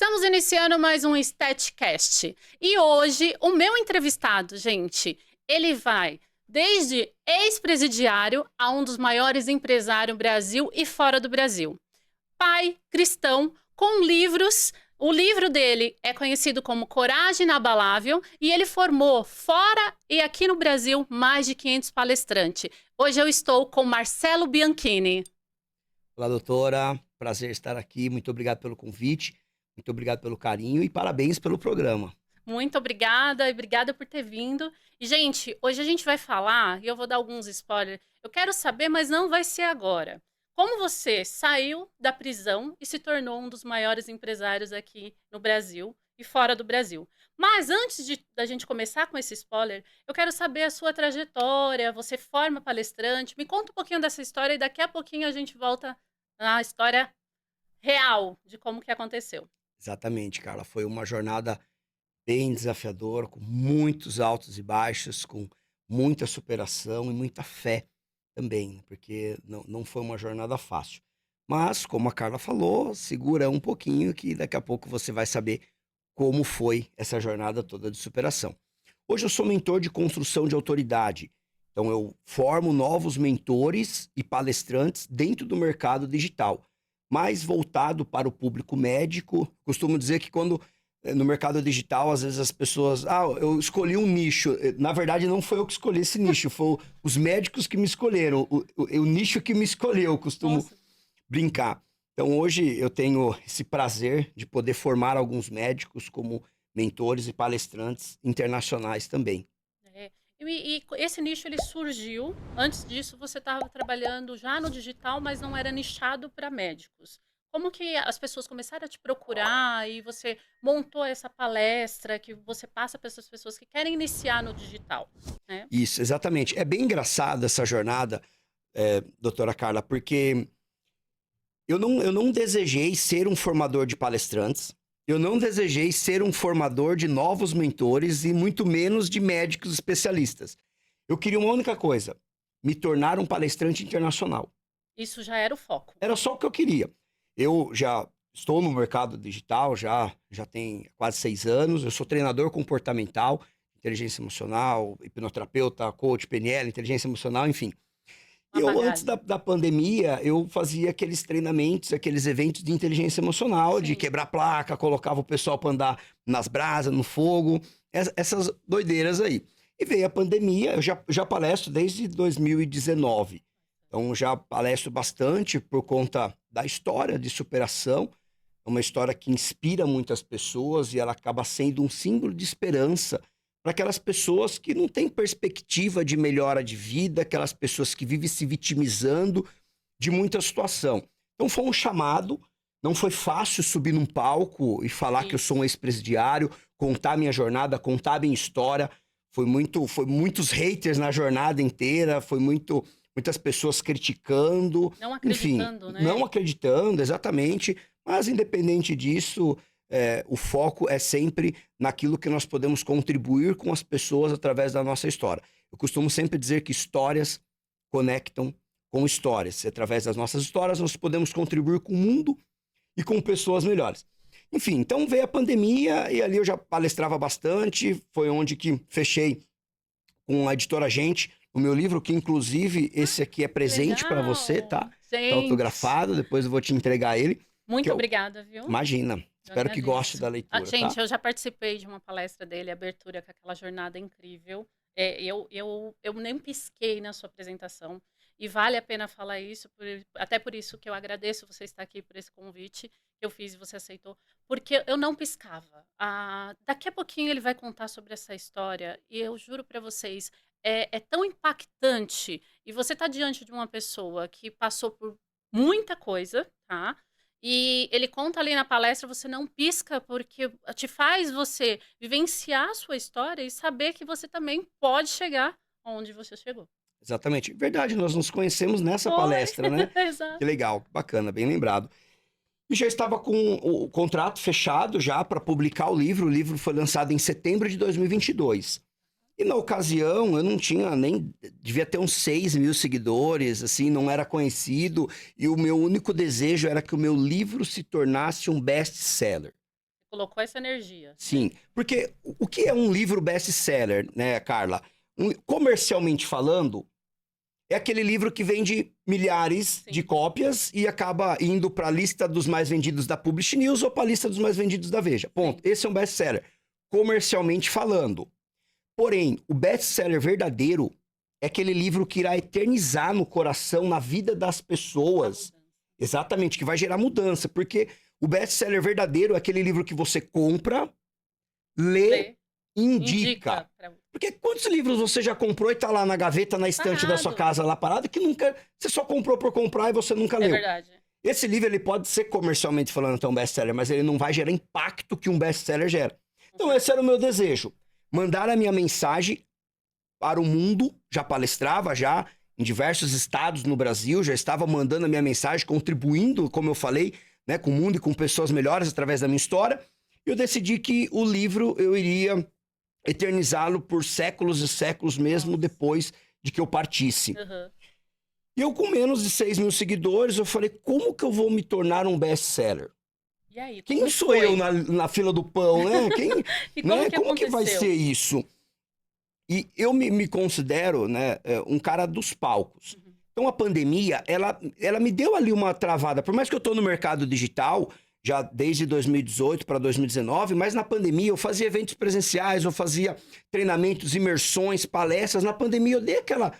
Estamos iniciando mais um StatCast. E hoje, o meu entrevistado, gente, ele vai desde ex-presidiário a um dos maiores empresários no Brasil e fora do Brasil. Pai, cristão, com livros. O livro dele é conhecido como Coragem Inabalável e ele formou, fora e aqui no Brasil, mais de 500 palestrantes. Hoje eu estou com Marcelo Bianchini. Olá, doutora. Prazer estar aqui. Muito obrigado pelo convite. Muito obrigado pelo carinho e parabéns pelo programa. Muito obrigada e obrigada por ter vindo. E, gente, hoje a gente vai falar, e eu vou dar alguns spoilers. Eu quero saber, mas não vai ser agora. Como você saiu da prisão e se tornou um dos maiores empresários aqui no Brasil e fora do Brasil. Mas antes da gente começar com esse spoiler, eu quero saber a sua trajetória. Você forma palestrante. Me conta um pouquinho dessa história e daqui a pouquinho a gente volta na história real de como que aconteceu. Exatamente, Carla. Foi uma jornada bem desafiadora, com muitos altos e baixos, com muita superação e muita fé também, né? Porque não foi uma jornada fácil. Mas, como a Carla falou, segura um pouquinho que daqui a pouco você vai saber como foi essa jornada toda de superação. Hoje eu sou mentor de construção de autoridade. Então eu formo novos mentores e palestrantes dentro do mercado digital, mais voltado para o público médico. Costumo dizer que quando no mercado digital, às vezes as pessoas... eu escolhi um nicho. Na verdade, não foi eu que escolhi esse nicho, foi os médicos que me escolheram, o nicho que me escolheu, eu costumo Nossa. brincar. Então, hoje eu tenho esse prazer de poder formar alguns médicos como mentores e palestrantes internacionais também. É. E esse nicho ele surgiu. Antes disso, você estava trabalhando já no digital, mas não era nichado para médicos. Como que as pessoas começaram a te procurar e você montou essa palestra que você passa para essas pessoas que querem iniciar no digital, né? Isso, exatamente. É bem engraçado essa jornada, doutora Carla, porque eu não desejei ser um formador de palestrantes, eu não desejei ser um formador de novos mentores e muito menos de médicos especialistas. Eu queria uma única coisa, me tornar um palestrante internacional. Isso já era o foco. Era só o que eu queria. Eu já estou no mercado digital, já tem quase 6 anos, eu sou treinador comportamental, inteligência emocional, hipnoterapeuta, coach, PNL, inteligência emocional, enfim. E Uma eu, antes bagagem. da pandemia, eu fazia aqueles treinamentos, aqueles eventos de inteligência emocional, de Sim. quebrar placa, colocava o pessoal para andar nas brasas, no fogo, essas doideiras aí. E veio a pandemia, eu já palestro desde 2019. Então, já palestro bastante por conta da história de superação. É uma história que inspira muitas pessoas e ela acaba sendo um símbolo de esperança para aquelas pessoas que não têm perspectiva de melhora de vida, aquelas pessoas que vivem se vitimizando de muita situação. Então foi um chamado, não foi fácil subir num palco e falar que eu sou um ex-presidiário, contar minha jornada, contar minha história. Foi muitos haters na jornada inteira, muitas pessoas criticando. Não Enfim, acreditando, né? não acreditando, exatamente. Mas independente disso, o foco é sempre naquilo que nós podemos contribuir com as pessoas através da nossa história. Eu costumo sempre dizer que histórias conectam com histórias. Através das nossas histórias, nós podemos contribuir com o mundo e com pessoas melhores. Enfim, então veio a pandemia e ali eu já palestrava bastante. Foi onde que fechei com a editora Gente o meu livro, que inclusive esse aqui é presente para você, tá? Tá Gente. autografado, depois eu vou te entregar ele. Muito obrigada, viu? Imagina. Eu Espero que agradeço. goste da leitura, Gente, tá? eu já participei de uma palestra dele, abertura com aquela jornada incrível. Eu nem pisquei na sua apresentação. E vale a pena falar isso, até por isso que eu agradeço você estar aqui por esse convite que eu fiz e você aceitou, porque eu não piscava. Daqui a pouquinho ele vai contar sobre essa história e eu juro para vocês, é tão impactante. E você está diante de uma pessoa que passou por muita coisa, tá? E ele conta ali na palestra, você não pisca, porque te faz você vivenciar a sua história e saber que você também pode chegar onde você chegou. Exatamente. Verdade, nós nos conhecemos nessa Foi. palestra, né? Exato. Que legal, bacana, bem lembrado. E já estava com o contrato fechado já para publicar o livro. O livro foi lançado em setembro de 2022. E na ocasião, eu não tinha nem... Devia ter uns 6 mil seguidores, assim, não era conhecido. E o meu único desejo era que o meu livro se tornasse um best-seller. colocou essa energia. Sim, porque o que é um livro best-seller, né, Carla? Comercialmente falando, é aquele livro que vende milhares de Sim. cópias e acaba indo para a lista dos mais vendidos da Publish News ou para a lista dos mais vendidos da Veja. Ponto. Sim. Esse é um best-seller, comercialmente falando. Porém, o best-seller verdadeiro é aquele livro que irá eternizar no coração, na vida das pessoas. Exatamente, que vai gerar mudança. Porque o best-seller verdadeiro é aquele livro que você compra, lê, indica. Porque quantos livros você já comprou e tá lá na gaveta, na estante da sua casa lá parado, que nunca... Você só comprou por comprar e você nunca leu. É verdade. Esse livro, ele pode ser comercialmente falando até um best-seller, mas ele não vai gerar impacto que um best-seller gera. Então esse era o meu desejo. Mandar a minha mensagem para o mundo, já palestrava já em diversos estados no Brasil, já estava mandando a minha mensagem, contribuindo, como eu falei, né, com o mundo e com pessoas melhores através da minha história. E eu decidi que o livro eu iria eternizá-lo por séculos e séculos mesmo depois de que eu partisse. E eu, com menos de 6 mil seguidores, eu falei, como que eu vou me tornar um best-seller? E aí, Quem sou eu na fila do pão, né? E como, né? que, Como que vai ser isso? E eu me considero, né, um cara dos palcos. Então a pandemia, ela me deu ali uma travada. Por mais que eu tô no mercado digital, já desde 2018 para 2019, mas na pandemia eu fazia eventos presenciais, eu fazia treinamentos, imersões, palestras. Na pandemia eu dei aquela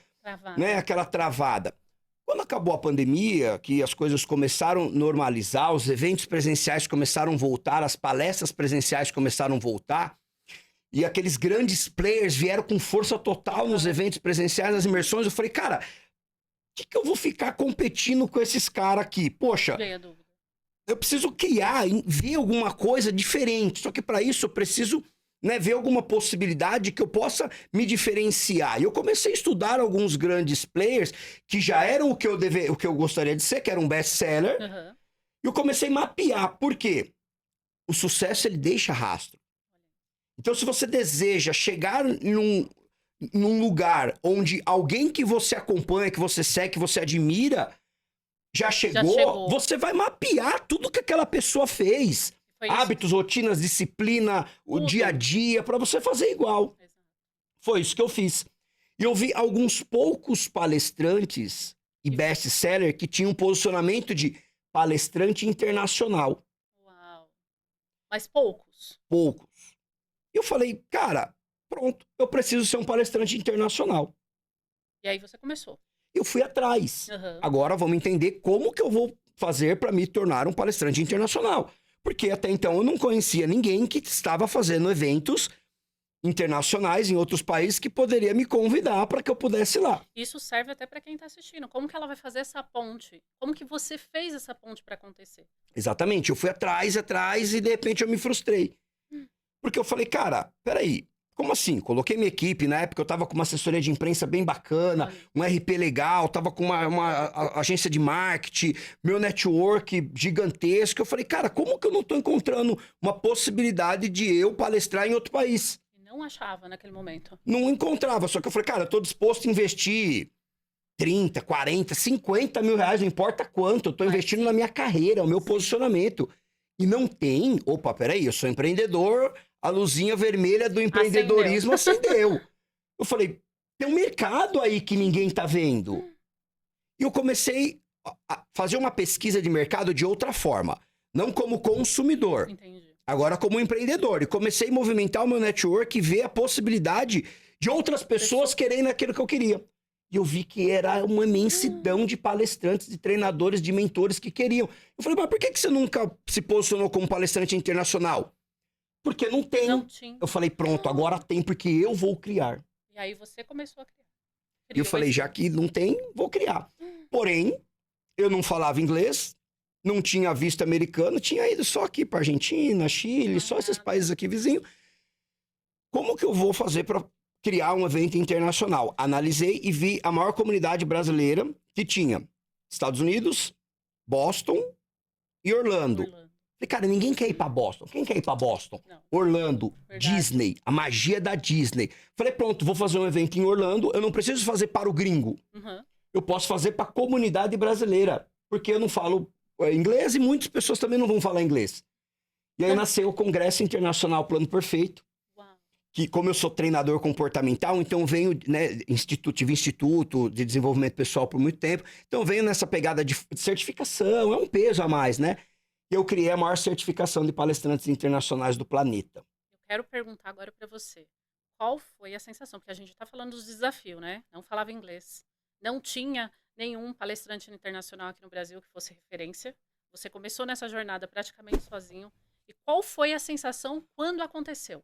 travada. Quando acabou a pandemia, que as coisas começaram a normalizar, os eventos presenciais começaram a voltar, as palestras presenciais começaram a voltar, e aqueles grandes players vieram com força total nos eventos presenciais, nas imersões, eu falei, cara, o que eu vou ficar competindo com esses caras aqui? Poxa, eu preciso criar, ver alguma coisa diferente, só que para isso eu preciso... né, ver alguma possibilidade que eu possa me diferenciar. E eu comecei a estudar alguns grandes players que já eram o que eu gostaria de ser, que era um best-seller. E eu comecei a mapear. Por quê? O sucesso, ele deixa rastro. Então, se você deseja chegar num lugar onde alguém que você acompanha, que você segue, que você admira, já chegou, você vai mapear tudo que aquela pessoa fez. Hábitos, rotinas, disciplina, o dia a dia, para você fazer igual. Foi isso que eu fiz. E eu vi alguns poucos palestrantes e best-seller que tinham um posicionamento de palestrante internacional. Uau. Mas poucos. Poucos. E eu falei, cara, pronto, eu preciso ser um palestrante internacional. E aí você começou. Eu fui atrás. Agora vamos entender como que eu vou fazer para me tornar um palestrante internacional. Porque até então eu não conhecia ninguém que estava fazendo eventos internacionais em outros países que poderia me convidar para que eu pudesse ir lá. Isso serve até para quem está assistindo. Como que ela vai fazer essa ponte? Como que você fez essa ponte para acontecer? Exatamente. Eu fui atrás e de repente eu me frustrei. Porque eu falei, cara, peraí, como assim? Coloquei minha equipe, na época eu tava com uma assessoria de imprensa bem bacana, um RP legal, tava com uma agência de marketing, meu network gigantesco. Eu falei, cara, como que eu não tô encontrando uma possibilidade de eu palestrar em outro país? Não achava naquele momento. Não encontrava, só que eu falei, cara, eu tô disposto a investir 30, 40, 50 mil reais, não importa quanto, eu tô investindo na minha carreira, o meu posicionamento. E não tem, opa, peraí, eu sou empreendedor, a luzinha vermelha do empreendedorismo acendeu. Eu falei, tem um mercado aí que ninguém tá vendo. E eu comecei a fazer uma pesquisa de mercado de outra forma. Não como consumidor. Entendi. Agora como empreendedor. E comecei a movimentar o meu network e ver a possibilidade de outras pessoas querendo aquilo que eu queria. E eu vi que era uma imensidão de palestrantes, de treinadores, de mentores que queriam. Eu falei, mas por que você nunca se posicionou como palestrante internacional? Porque não tem. Não tinha. Eu falei, pronto, agora tem, porque eu vou criar. E aí você começou a criar. E eu falei, já que não tem, vou criar. Porém, eu não falava inglês, não tinha visto americano, tinha ido só aqui para Argentina, Chile, só esses países aqui vizinhos. Como que eu vou fazer para criar um evento internacional? Analisei e vi a maior comunidade brasileira que tinha Estados Unidos, Boston e Orlando. Falei, cara, ninguém quer ir pra Boston. Quem quer ir pra Boston? Não. Orlando, Verdade. Disney, a magia da Disney. Falei, pronto, vou fazer um evento em Orlando, eu não preciso fazer para o gringo. Eu posso fazer pra comunidade brasileira, porque eu não falo inglês e muitas pessoas também não vão falar inglês. E aí nasceu o Congresso Internacional Plano Perfeito, Uau. que como eu sou treinador comportamental, então eu venho, né, tive Instituto de Desenvolvimento Pessoal por muito tempo, então eu venho nessa pegada de certificação, é um peso a mais, né? Eu criei a maior certificação de palestrantes internacionais do planeta. Eu quero perguntar agora para você. Qual foi a sensação? Porque a gente está falando dos desafios, né? Não falava inglês. Não tinha nenhum palestrante internacional aqui no Brasil que fosse referência. Você começou nessa jornada praticamente sozinho. E qual foi a sensação quando aconteceu?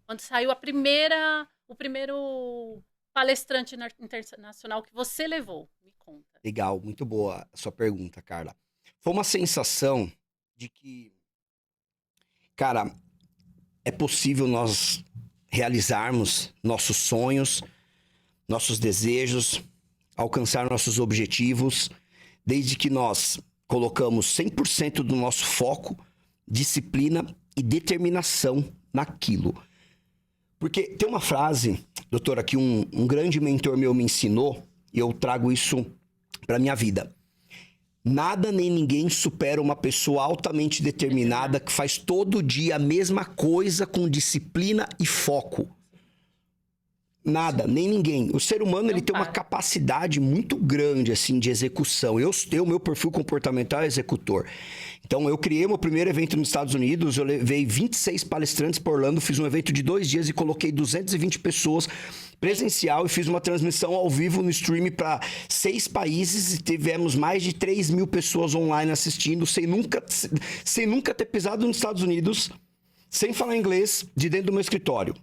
Quando saiu o primeiro palestrante internacional que você levou? Me conta. Legal, muito boa a sua pergunta, Carla. Foi uma sensação de que, cara, é possível nós realizarmos nossos sonhos, nossos desejos, alcançar nossos objetivos, desde que nós colocamos 100% do nosso foco, disciplina e determinação naquilo. Porque tem uma frase, doutora, que um grande mentor meu me ensinou, e eu trago isso para minha vida. Nada nem ninguém supera uma pessoa altamente determinada que faz todo dia a mesma coisa com disciplina e foco. Nada, nem ninguém. O ser humano, ele tem uma capacidade muito grande, assim, de execução. Eu tenho o meu perfil comportamental executor. Então, eu criei meu primeiro evento nos Estados Unidos, eu levei 26 palestrantes para Orlando, fiz um evento de 2 dias e coloquei 220 pessoas presencial e fiz uma transmissão ao vivo no stream para 6 países e tivemos mais de 3 mil pessoas online assistindo, sem nunca ter pisado nos Estados Unidos, sem falar inglês, de dentro do meu escritório.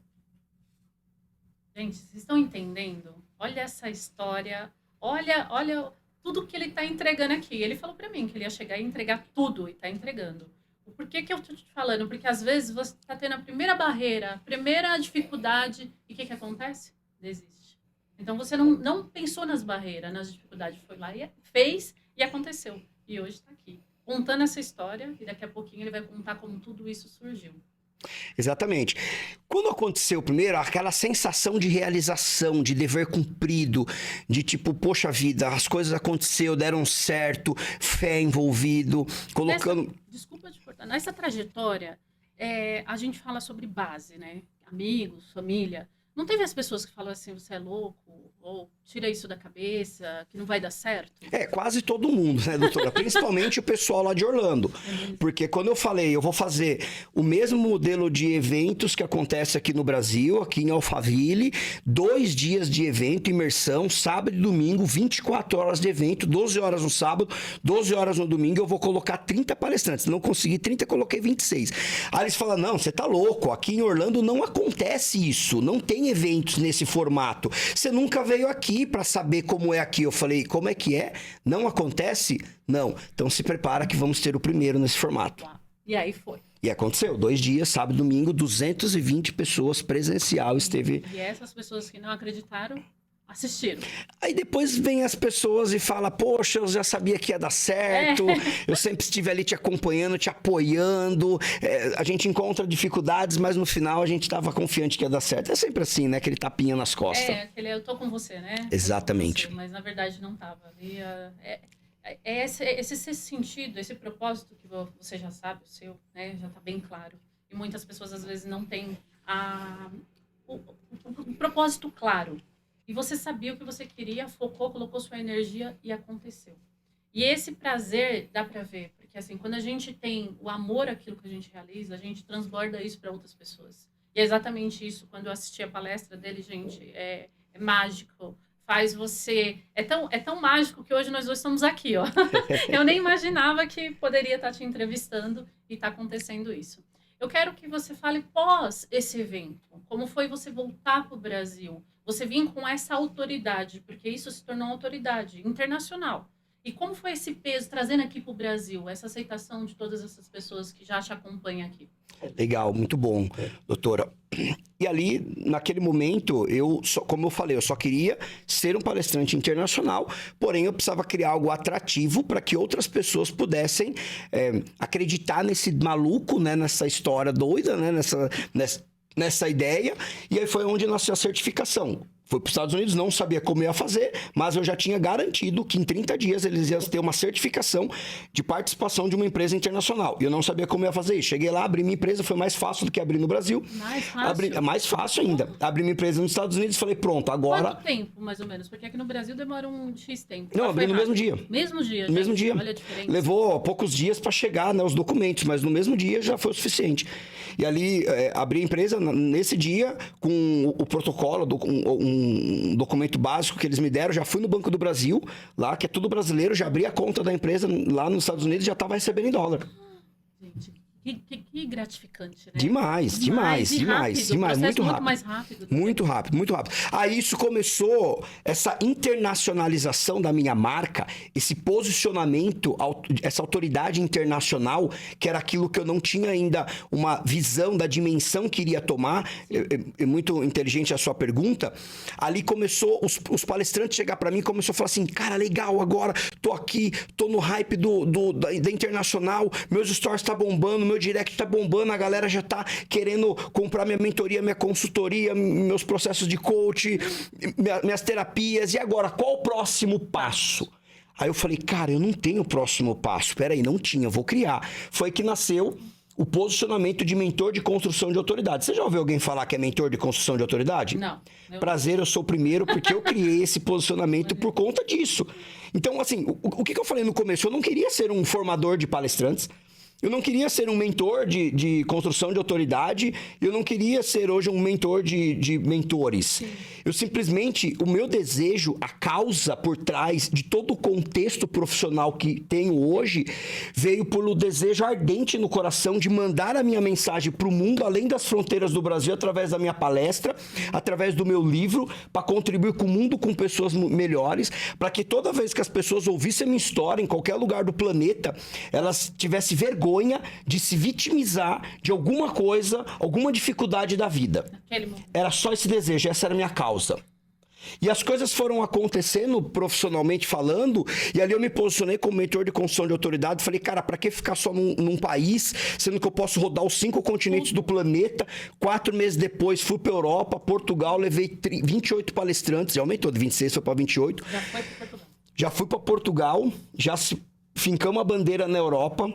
Gente, vocês estão entendendo? Olha essa história, olha tudo que ele está entregando aqui. Ele falou para mim que ele ia chegar e entregar tudo e está entregando. Por que que eu estou te falando? Porque às vezes você está tendo a primeira barreira, a primeira dificuldade e o que acontece? Desiste. Então você não pensou nas barreiras, nas dificuldades, foi lá e fez e aconteceu. E hoje está aqui, contando essa história e daqui a pouquinho ele vai contar como tudo isso surgiu. Exatamente. Quando aconteceu primeiro, aquela sensação de realização, de dever cumprido, de tipo, poxa vida, as coisas aconteceram, deram certo, fé envolvido, colocando... Desculpa te cortar. Nessa trajetória, a gente fala sobre base, né? Amigos, família. Não teve as pessoas que falam assim, você é louco, ou tira isso da cabeça, que não vai dar certo? Quase todo mundo, né, doutora? Principalmente o pessoal lá de Orlando. Porque quando eu falei, eu vou fazer o mesmo modelo de eventos que acontece aqui no Brasil, aqui em Alphaville, 2 dias de evento, imersão, sábado e domingo, 24 horas de evento, 12 horas no sábado, 12 horas no domingo, eu vou colocar 30 palestrantes. Não consegui 30, coloquei 26. Aí eles falam, não, você tá louco, aqui em Orlando não acontece isso, não tem eventos nesse formato. Você nunca veio aqui para saber como é aqui. Eu falei, como é que é? Não acontece? Não. Então se prepara que vamos ter o primeiro nesse formato. E aí foi. E aconteceu. 2 dias, sábado e domingo, 220 pessoas presencial esteve... E essas pessoas que não acreditaram, assistiram. Aí depois vem as pessoas e falam, poxa, eu já sabia que ia dar certo, eu sempre estive ali te acompanhando, te apoiando, a gente encontra dificuldades, mas no final a gente estava confiante que ia dar certo. É sempre assim, né? Aquele tapinha nas costas. Aquele eu tô com você, né? Exatamente. Você, mas na verdade não tava. Esse sentido, esse propósito que você já sabe, o seu, né? Já tá bem claro. E muitas pessoas às vezes não têm o propósito claro. E você sabia o que você queria, focou, colocou sua energia e aconteceu. E esse prazer dá para ver, porque assim, quando a gente tem o amor àquilo que a gente realiza, a gente transborda isso para outras pessoas. E é exatamente isso, quando eu assisti a palestra dele, gente, é mágico, faz você... É tão mágico que hoje nós dois estamos aqui, ó. Eu nem imaginava que poderia estar te entrevistando e está acontecendo isso. Eu quero que você fale pós esse evento, como foi você voltar para o Brasil, você vir com essa autoridade, porque isso se tornou uma autoridade internacional. E como foi esse peso, trazendo aqui para o Brasil, essa aceitação de todas essas pessoas que já te acompanham aqui? Legal, muito bom, doutora. E ali, naquele momento, como eu falei, eu só queria ser um palestrante internacional, porém eu precisava criar algo atrativo para que outras pessoas pudessem acreditar nesse maluco, né, nessa história doida, né, nessa ideia. E aí foi onde nasceu a certificação. Fui para os Estados Unidos, não sabia como ia fazer, mas eu já tinha garantido que em 30 dias eles iam ter uma certificação de participação de uma empresa internacional. E eu não sabia como ia fazer isso. Cheguei lá, abri minha empresa, foi mais fácil do que abrir no Brasil. Mais fácil? Mais fácil ainda. Abri minha empresa nos Estados Unidos e falei, pronto, agora... Quanto tempo, mais ou menos? Porque aqui no Brasil demora um X tempo. Não, abri no mesmo dia. Mesmo dia? No mesmo dia. Olha a diferença. Levou poucos dias para chegar, né, os documentos, mas no mesmo dia já foi o suficiente. E ali, abri a empresa nesse dia com o protocolo, um documento básico que eles me deram. Já fui no Banco do Brasil, lá, que é tudo brasileiro, já abri a conta da empresa lá nos Estados Unidos e já estava recebendo em dólar. Gente, que gratificante, né? Demais. E Muito rápido. Mais rápido. Muito rápido. Aí isso começou, essa internacionalização da minha marca, esse posicionamento, essa autoridade internacional, que era aquilo que eu não tinha ainda uma visão da dimensão que iria tomar. É muito inteligente a sua pergunta. Ali começou, os palestrantes chegar para mim e começou a falar assim, cara, legal, agora tô aqui, tô no hype da internacional, meus stories tá bombando, meu direct tá bombando, a galera já tá querendo comprar minha mentoria, minha consultoria, meus processos de coach, minhas terapias. E agora, qual o próximo passo? Aí eu falei, cara, eu não tenho o próximo passo. Peraí, não tinha, eu vou criar. Foi que nasceu o posicionamento de mentor de construção de autoridade. Você já ouviu alguém falar que é mentor de construção de autoridade? Não. Prazer, eu sou o primeiro, porque eu criei esse posicionamento por conta disso. Então, assim, o que eu falei no começo? Eu não queria ser um formador de palestrantes. Eu não queria ser um mentor de construção de autoridade. Eu não queria ser hoje um mentor de mentores. Sim. Eu simplesmente, o meu desejo, a causa por trás de todo o contexto profissional que tenho hoje, veio pelo desejo ardente no coração de mandar a minha mensagem para o mundo, além das fronteiras do Brasil, através da minha palestra, através do meu livro, para contribuir com o mundo, com pessoas melhores, para que toda vez que as pessoas ouvissem a minha história, em qualquer lugar do planeta, elas tivessem vergonha de se vitimizar de alguma coisa, alguma dificuldade da vida. Era só esse desejo, essa era a minha causa. E as coisas foram acontecendo profissionalmente falando, e ali eu me posicionei como mentor de construção de autoridade. Falei, cara, pra que ficar só num país, sendo que eu posso rodar os 5 continentes do planeta? 4 meses depois fui pra Europa, Portugal, levei 28 palestrantes, já aumentou de 26, foi pra 28. Já foi pra Portugal. Já fui pra Portugal, já fincamos a bandeira na Europa.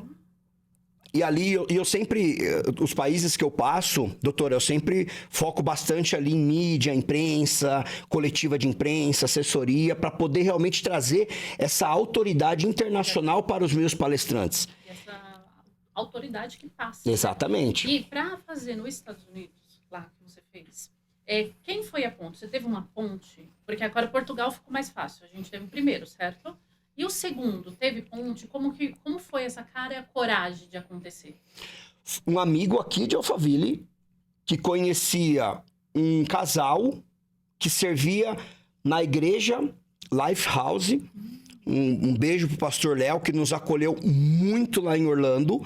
E ali, eu sempre, os países que eu passo, doutor, eu sempre foco bastante ali em mídia, imprensa, coletiva de imprensa, assessoria, para poder realmente trazer essa autoridade internacional para os meus palestrantes. Essa autoridade que passa. Exatamente. E para fazer nos Estados Unidos, lá que você fez, quem foi a ponte? Você teve uma ponte? Porque agora Portugal ficou mais fácil, a gente teve o primeiro, certo? E o segundo, teve ponte? Como foi essa cara e a coragem de acontecer? Um amigo aqui de Alphaville, que conhecia um casal que servia na igreja Lifehouse. Um beijo pro pastor Léo, que nos acolheu muito lá em Orlando.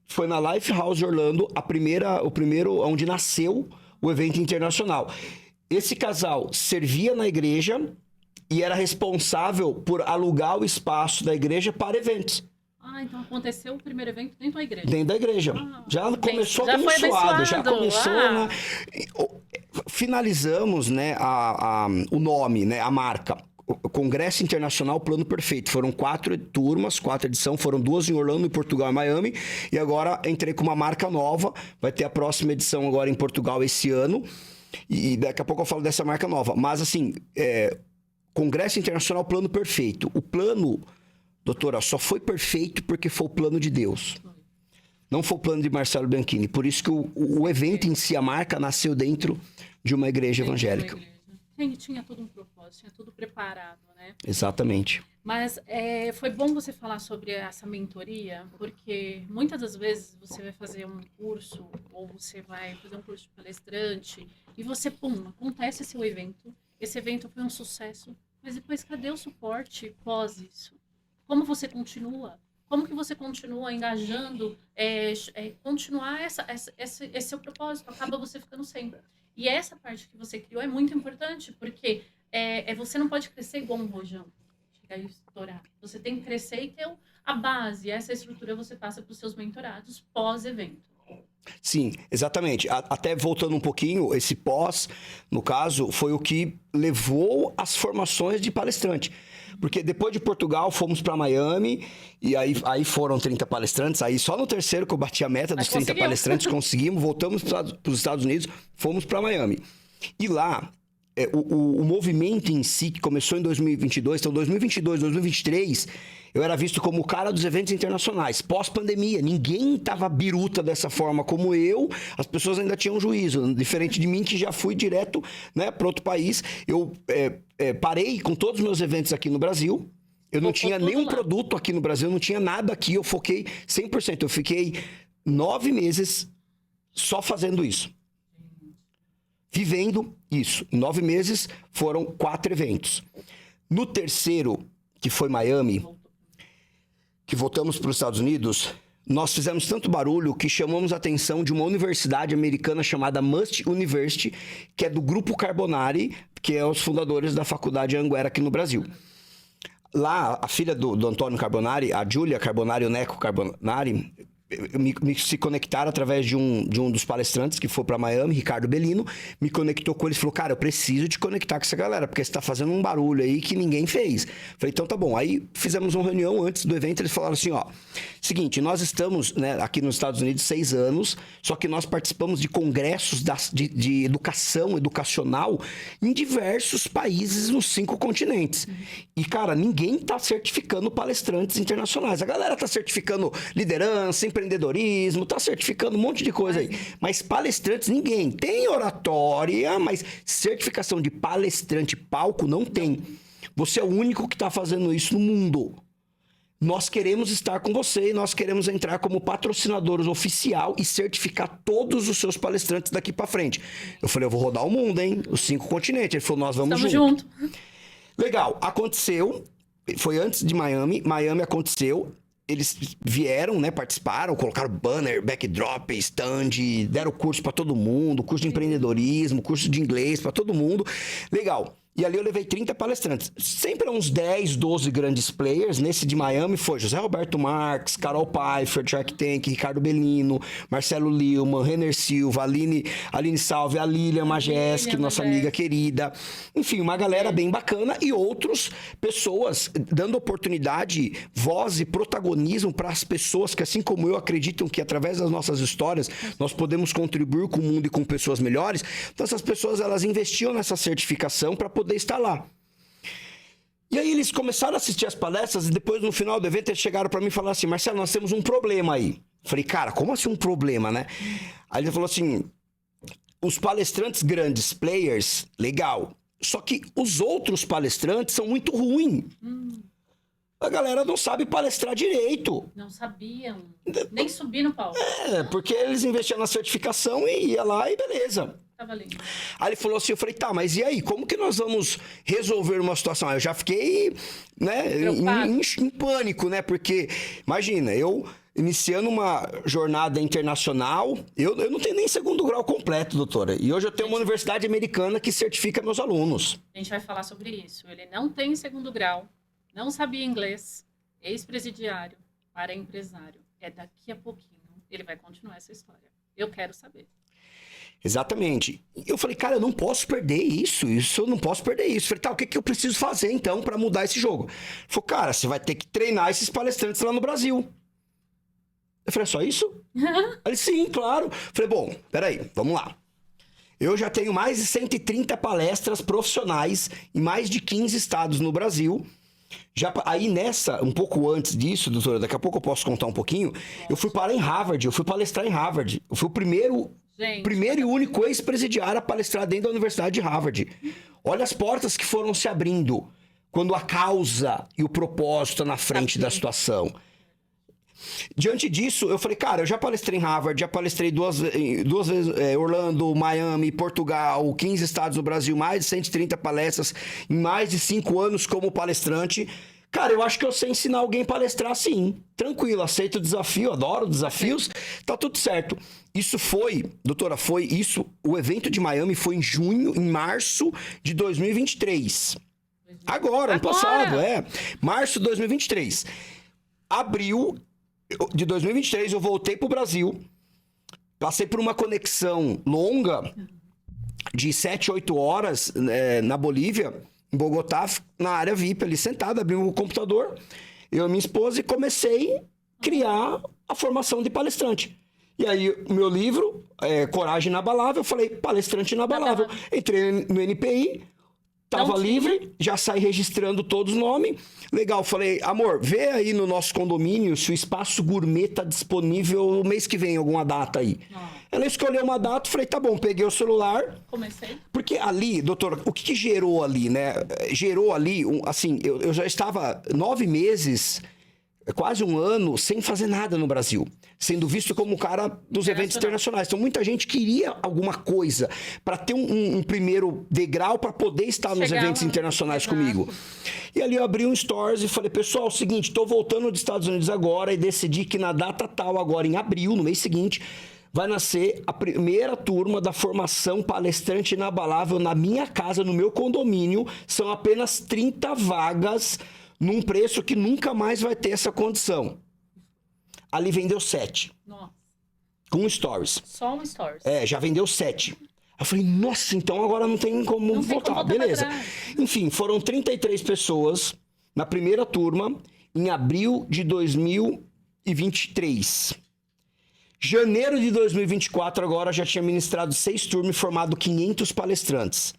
Foi na Lifehouse Orlando, o primeiro onde nasceu o evento internacional. Esse casal servia na igreja e era responsável por alugar o espaço da igreja para eventos. Então aconteceu o primeiro evento dentro da igreja. Dentro da igreja. Já começou abençoado. Já começou, né? Finalizamos, né, o nome, né, a marca. O Congresso Internacional Plano Perfeito. Foram 4 turmas, 4 edições. Foram 2 em Orlando, em Portugal e Miami. E agora entrei com uma marca nova. Vai ter a próxima edição agora em Portugal esse ano. E daqui a pouco eu falo dessa marca nova. Mas assim, Congresso Internacional Plano Perfeito. O plano, doutora, só foi perfeito porque foi o plano de Deus. Não foi o plano de Marcelo Bianchini. Por isso que o evento em si, a marca, nasceu dentro de uma igreja evangélica. Tinha todo um propósito, tinha tudo preparado, né? Exatamente. Mas foi bom você falar sobre essa mentoria, porque muitas das vezes você vai fazer um curso, ou você vai fazer um curso de palestrante, e você, acontece seu evento. Esse evento foi um sucesso, mas depois cadê o suporte pós isso? Como você continua? Como que você continua engajando, continuar esse seu propósito? Acaba você ficando sem. E essa parte que você criou é muito importante, porque você não pode crescer igual um rojão, chegar e estourar. Você tem que crescer e ter a base, essa estrutura você passa para os seus mentorados pós-evento. Sim, exatamente. Até voltando um pouquinho, esse pós, no caso, foi o que levou às formações de palestrante. Porque depois de Portugal, fomos para Miami, e aí foram 30 palestrantes. Aí só no terceiro que eu bati a meta dos Mas 30 conseguiu. palestrantes, conseguimos, voltamos para os Estados Unidos, fomos para Miami. E lá, o movimento em si, que começou em 2022, então 2022, 2023, eu era visto como o cara dos eventos internacionais. Pós-pandemia, ninguém tava biruta dessa forma como eu, as pessoas ainda tinham juízo. Diferente de mim, que já fui direto, né, para outro país. Eu parei com todos os meus eventos aqui no Brasil. Eu não tinha nenhum produto aqui no Brasil, não tinha nada aqui. Eu foquei 100%. Eu fiquei 9 meses só fazendo isso. Vivendo isso. Em 9 meses, foram 4 eventos. No terceiro, que foi Miami, que voltamos para os Estados Unidos, nós fizemos tanto barulho que chamamos a atenção de uma universidade americana chamada Must University, que é do Grupo Carbonari, que é os fundadores da Faculdade Anhanguera aqui no Brasil. Lá, a filha do Antônio Carbonari, a Giulia Carbonari, o Neco Carbonari, se conectaram através de um dos palestrantes que foi para Miami, Ricardo Bellino, me conectou com ele e falou, cara, eu preciso te conectar com essa galera, porque você tá fazendo um barulho aí que ninguém fez. Falei, então tá bom. Aí fizemos uma reunião antes do evento, eles falaram assim, ó, seguinte, nós estamos, né, aqui nos Estados Unidos 6 anos, só que nós participamos de congressos de educação, educacional, em diversos países nos 5 continentes. E, cara, ninguém tá certificando palestrantes internacionais. A galera tá certificando liderança, empreendedorismo, tá certificando um monte de coisa aí. Mas palestrantes, ninguém. Tem oratória, mas certificação de palestrante palco não tem. Você é o único que tá fazendo isso no mundo. Nós queremos estar com você e nós queremos entrar como patrocinadores oficial e certificar todos os seus palestrantes daqui pra frente. Eu falei, eu vou rodar o mundo, hein? Os 5 continentes. Ele falou, nós vamos junto. Legal, aconteceu. Foi antes de Miami. Miami aconteceu. Eles vieram, né, participaram, colocaram banner, backdrop, stand, deram curso para todo mundo, curso de empreendedorismo, curso de inglês para todo mundo. Legal. E ali eu levei 30 palestrantes. Sempre uns 10, 12 grandes players. Nesse de Miami foi José Roberto Marques, Carol Pfeiffer, Shark Tank, Ricardo Bellino, Marcelo Lillmann, Renner Silva, Aline Salve, a Lilian Majeski, nossa amiga querida. Enfim, uma galera bem bacana e outras pessoas dando oportunidade, voz e protagonismo para as pessoas que, assim como eu, acreditam que através das nossas histórias nós podemos contribuir com o mundo e com pessoas melhores. Então essas pessoas, elas investiam nessa certificação para poder estar lá. E aí eles começaram a assistir as palestras e depois, no final do evento, eles chegaram para mim e falaram assim, Marcelo, nós temos um problema aí. Falei, cara, como assim um problema, né? Aí ele falou assim, os palestrantes grandes, players, legal. Só que os outros palestrantes são muito ruins. A galera não sabe palestrar direito. Não sabiam. Nem subir no palco. Porque eles investiam na certificação e ia lá e beleza. Tava lindo. Aí ele falou assim, eu falei, tá, mas e aí? Como que nós vamos resolver uma situação? Aí eu já fiquei, né, em pânico, né? Porque, imagina, eu iniciando uma jornada internacional, eu não tenho nem 2º grau completo, doutora. E hoje eu tenho uma universidade americana que certifica meus alunos. A gente vai falar sobre isso. Ele não tem 2º grau, não sabia inglês, ex-presidiário para empresário. É daqui a pouquinho. Ele vai continuar essa história. Eu quero saber. Exatamente. Eu falei, cara, eu não posso perder isso. Eu não posso perder isso. Eu falei, tá, o que eu preciso fazer, então, para mudar esse jogo? Ele falou, cara, você vai ter que treinar esses palestrantes lá no Brasil. Eu falei, é só isso? Ele, sim, claro. Eu falei, bom, peraí, vamos lá. Eu já tenho mais de 130 palestras profissionais em mais de 15 estados no Brasil. Aí nessa, um pouco antes disso, doutora, daqui a pouco eu posso contar um pouquinho, eu fui parar em Harvard, eu fui palestrar em Harvard. Eu fui o primeiro e único ex-presidiário a palestrar dentro da Universidade de Harvard. Olha as portas que foram se abrindo quando a causa e o propósito na frente da situação. Diante disso, eu falei, cara, eu já palestrei em Harvard, já palestrei duas vezes Orlando, Miami, Portugal, 15 estados do Brasil, mais de 130 palestras em mais de 5 anos como palestrante. Cara, eu acho que eu sei ensinar alguém a palestrar sim. Tranquilo, aceito o desafio, adoro desafios, tá tudo certo. Isso foi, doutora, o evento de Miami foi em março de 2023. Agora, ano passado, março de 2023. Abril de 2023, eu voltei pro Brasil. Passei por uma conexão longa de 7, 8 horas na Bolívia, em Bogotá, na área VIP, ali sentado, abri o computador, eu e minha esposa, e comecei a criar a formação de palestrante. E aí, o meu livro, Coragem Inabalável, eu falei, palestrante inabalável. Entrei no NPI, tava livre, já saí registrando todos os nomes. Legal, falei, amor, vê aí no nosso condomínio se o espaço gourmet tá disponível o mês que vem, alguma data aí. Ela escolheu uma data, falei, tá bom, peguei o celular. Comecei. Porque ali, doutor, o que gerou ali, né? Gerou ali, assim, eu já estava 9 meses, quase um ano, sem fazer nada no Brasil. Sendo visto como o cara dos eventos internacionais. Então, muita gente queria alguma coisa para ter um primeiro degrau para poder estar nos eventos internacionais comigo. E ali eu abri um Stories e falei, pessoal, é o seguinte, estou voltando dos Estados Unidos agora e decidi que na data tal, agora em abril, no mês seguinte, vai nascer a primeira turma da formação palestrante inabalável na minha casa, no meu condomínio. São apenas 30 vagas num preço que nunca mais vai ter essa condição. Ali vendeu 7. Nossa. Com Stories. Só um Stories. Já vendeu 7. Eu falei, nossa, então agora não tem como voltar. Beleza. Enfim, foram 33 pessoas na primeira turma em abril de 2023. Janeiro de 2024, agora já tinha ministrado 6 turmas e formado 500 palestrantes.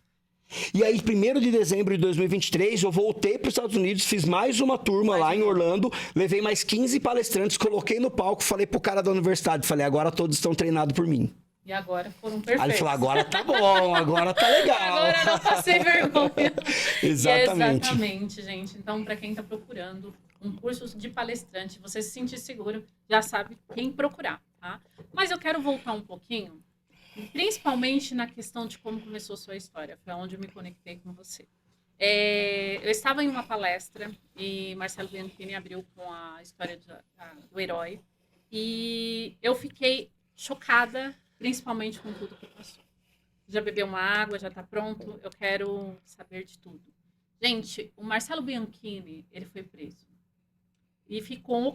E aí, 1º de dezembro de 2023, eu voltei para os Estados Unidos, fiz mais uma turma lá em Orlando, levei mais 15 palestrantes, coloquei no palco, falei pro cara da universidade, falei, agora todos estão treinados por mim. E agora foram perfeitos. Aí ele falou, agora tá bom, agora tá legal. Agora não passei vergonha. Exatamente. Exatamente, gente. Então, para quem está procurando um curso de palestrante, você se sentir seguro, já sabe quem procurar, tá? Mas eu quero voltar um pouquinho, principalmente na questão de como começou a sua história. Foi onde eu me conectei com você. Eu estava em uma palestra e Marcelo Bianchini abriu com a história do herói. E eu fiquei chocada, principalmente com tudo que passou. Já bebeu uma água, já está pronto, eu quero saber de tudo. Gente, o Marcelo Bianchini, ele foi preso. E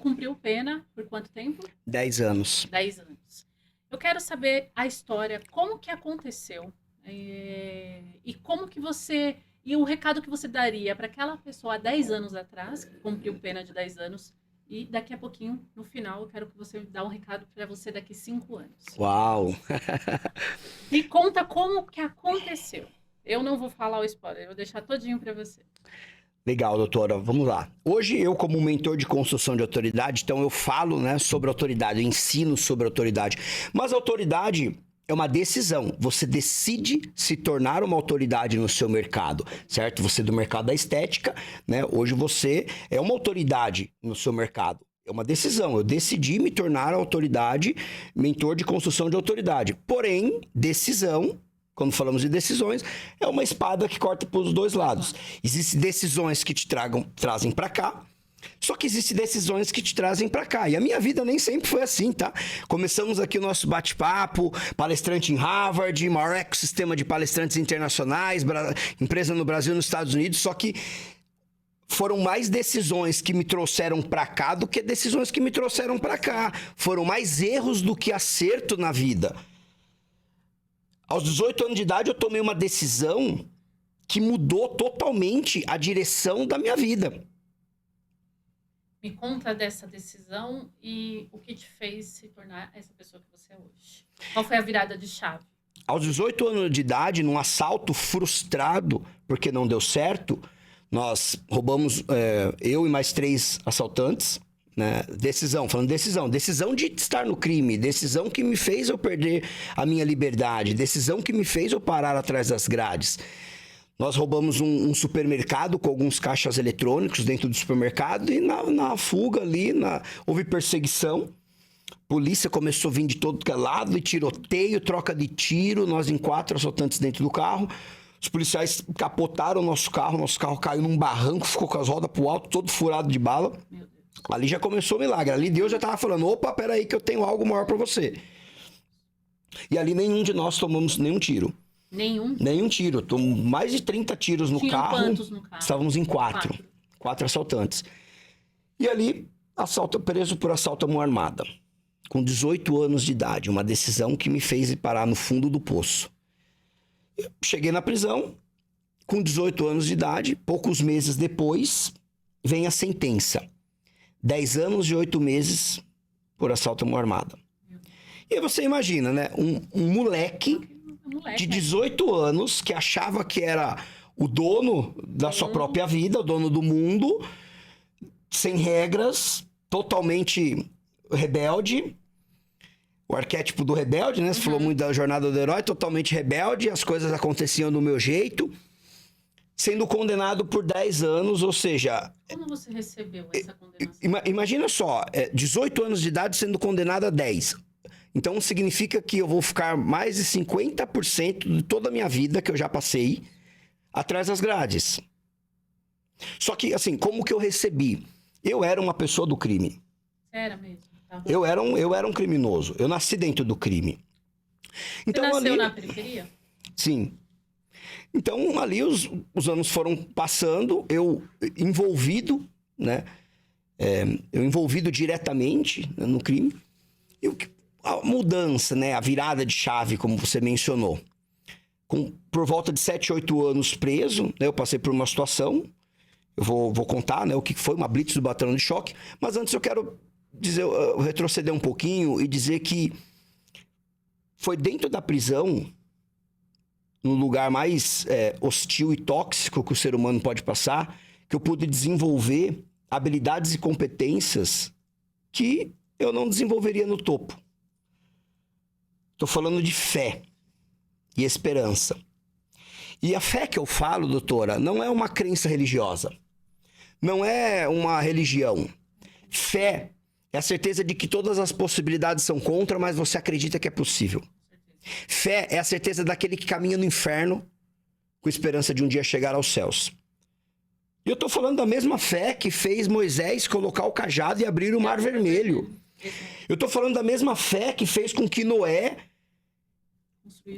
cumpriu pena por quanto tempo? 10 anos. 10 anos. Eu quero saber a história, como que aconteceu e como que você... E o recado que você daria para aquela pessoa há 10 anos atrás, que cumpriu pena de 10 anos, e daqui a pouquinho, no final, eu quero que você dê um recado para você daqui 5 anos. Uau! Me conta como que aconteceu. Eu não vou falar o spoiler, eu vou deixar todinho para você. Legal, doutora. Vamos lá. Hoje eu, como mentor de construção de autoridade, então eu falo, né, sobre autoridade, eu ensino sobre autoridade. Mas autoridade é uma decisão. Você decide se tornar uma autoridade no seu mercado, certo? Você do mercado da estética, né? Hoje você é uma autoridade no seu mercado. É uma decisão. Eu decidi me tornar autoridade, mentor de construção de autoridade. Porém, decisão... Quando falamos de decisões, é uma espada que corta para os dois lados. Existem decisões que te trazem para cá, só que existem decisões que te trazem para cá. E a minha vida nem sempre foi assim, tá? Começamos aqui o nosso bate-papo, palestrante em Harvard, maior ecossistema de palestrantes internacionais, empresa no Brasil e nos Estados Unidos, só que foram mais decisões que me trouxeram para cá do que decisões que me trouxeram para cá. Foram mais erros do que acerto na vida. Aos 18 anos de idade, eu tomei uma decisão que mudou totalmente a direção da minha vida. Me conta dessa decisão e o que te fez se tornar essa pessoa que você é hoje. Qual foi a virada de chave? Aos 18 anos de idade, num assalto frustrado, porque não deu certo, nós roubamos, eu e mais 3 assaltantes, né? Decisão de estar no crime, decisão que me fez eu perder a minha liberdade, decisão que me fez eu parar atrás das grades. Nós roubamos um supermercado com alguns caixas eletrônicos dentro do supermercado e na fuga ali, houve perseguição. Polícia começou a vir de todo lado e tiroteio, troca de tiro, nós em 4 assaltantes dentro do carro. Os policiais capotaram o nosso carro caiu num barranco, ficou com as rodas pro alto, todo furado de bala. Ali já começou o milagre. Ali Deus já estava falando, opa, peraí que eu tenho algo maior para você. E ali nenhum de nós tomamos nenhum tiro. Nenhum? Nenhum tiro. Tomamos mais de 30 tiros no carro. Quantos no carro? Estávamos em 4 assaltantes. E ali, preso por assalto à mão armada. com 18 anos de idade, uma decisão que me fez ir parar no fundo do poço. Eu cheguei na prisão, com 18 anos de idade, poucos meses depois, vem a sentença. 10 anos e 8 meses por assalto à mão armada. E aí você imagina, né? Um moleque de 18 anos que achava que era o dono da sua própria vida, o dono do mundo, sem regras, totalmente rebelde. O arquétipo do rebelde, né? Você falou muito da jornada do herói, totalmente rebelde, as coisas aconteciam do meu jeito, sendo condenado por 10 anos, ou seja... Como você recebeu essa condenação? Imagina só, 18 anos de idade sendo condenado a 10. Então significa que eu vou ficar mais de 50% de toda a minha vida que eu já passei atrás das grades. Só que, assim, como que eu recebi? Eu era uma pessoa do crime. Era mesmo? Tá. Eu era um criminoso. Eu nasci dentro do crime. Então, você nasceu ali... na periferia? Sim. Então, ali os anos foram passando, eu envolvido, né? Eu envolvido diretamente, né, no crime. E a mudança, né? A virada de chave, como você mencionou. Por volta de 7, 8 anos preso, né, eu passei por uma situação, eu vou contar, né, o que foi uma blitz do batalhão de choque, mas antes eu quero retroceder um pouquinho e dizer que foi dentro da prisão, no lugar mais hostil e tóxico que o ser humano pode passar, que eu pude desenvolver habilidades e competências que eu não desenvolveria no topo. Estou falando de fé e esperança. E a fé que eu falo, doutora, não é uma crença religiosa. Não é uma religião. Fé é a certeza de que todas as possibilidades são contra, mas você acredita que é possível. Fé é a certeza daquele que caminha no inferno com esperança de um dia chegar aos céus. E eu estou falando da mesma fé que fez Moisés colocar o cajado e abrir o Mar Vermelho. Eu estou falando da mesma fé que fez com que Noé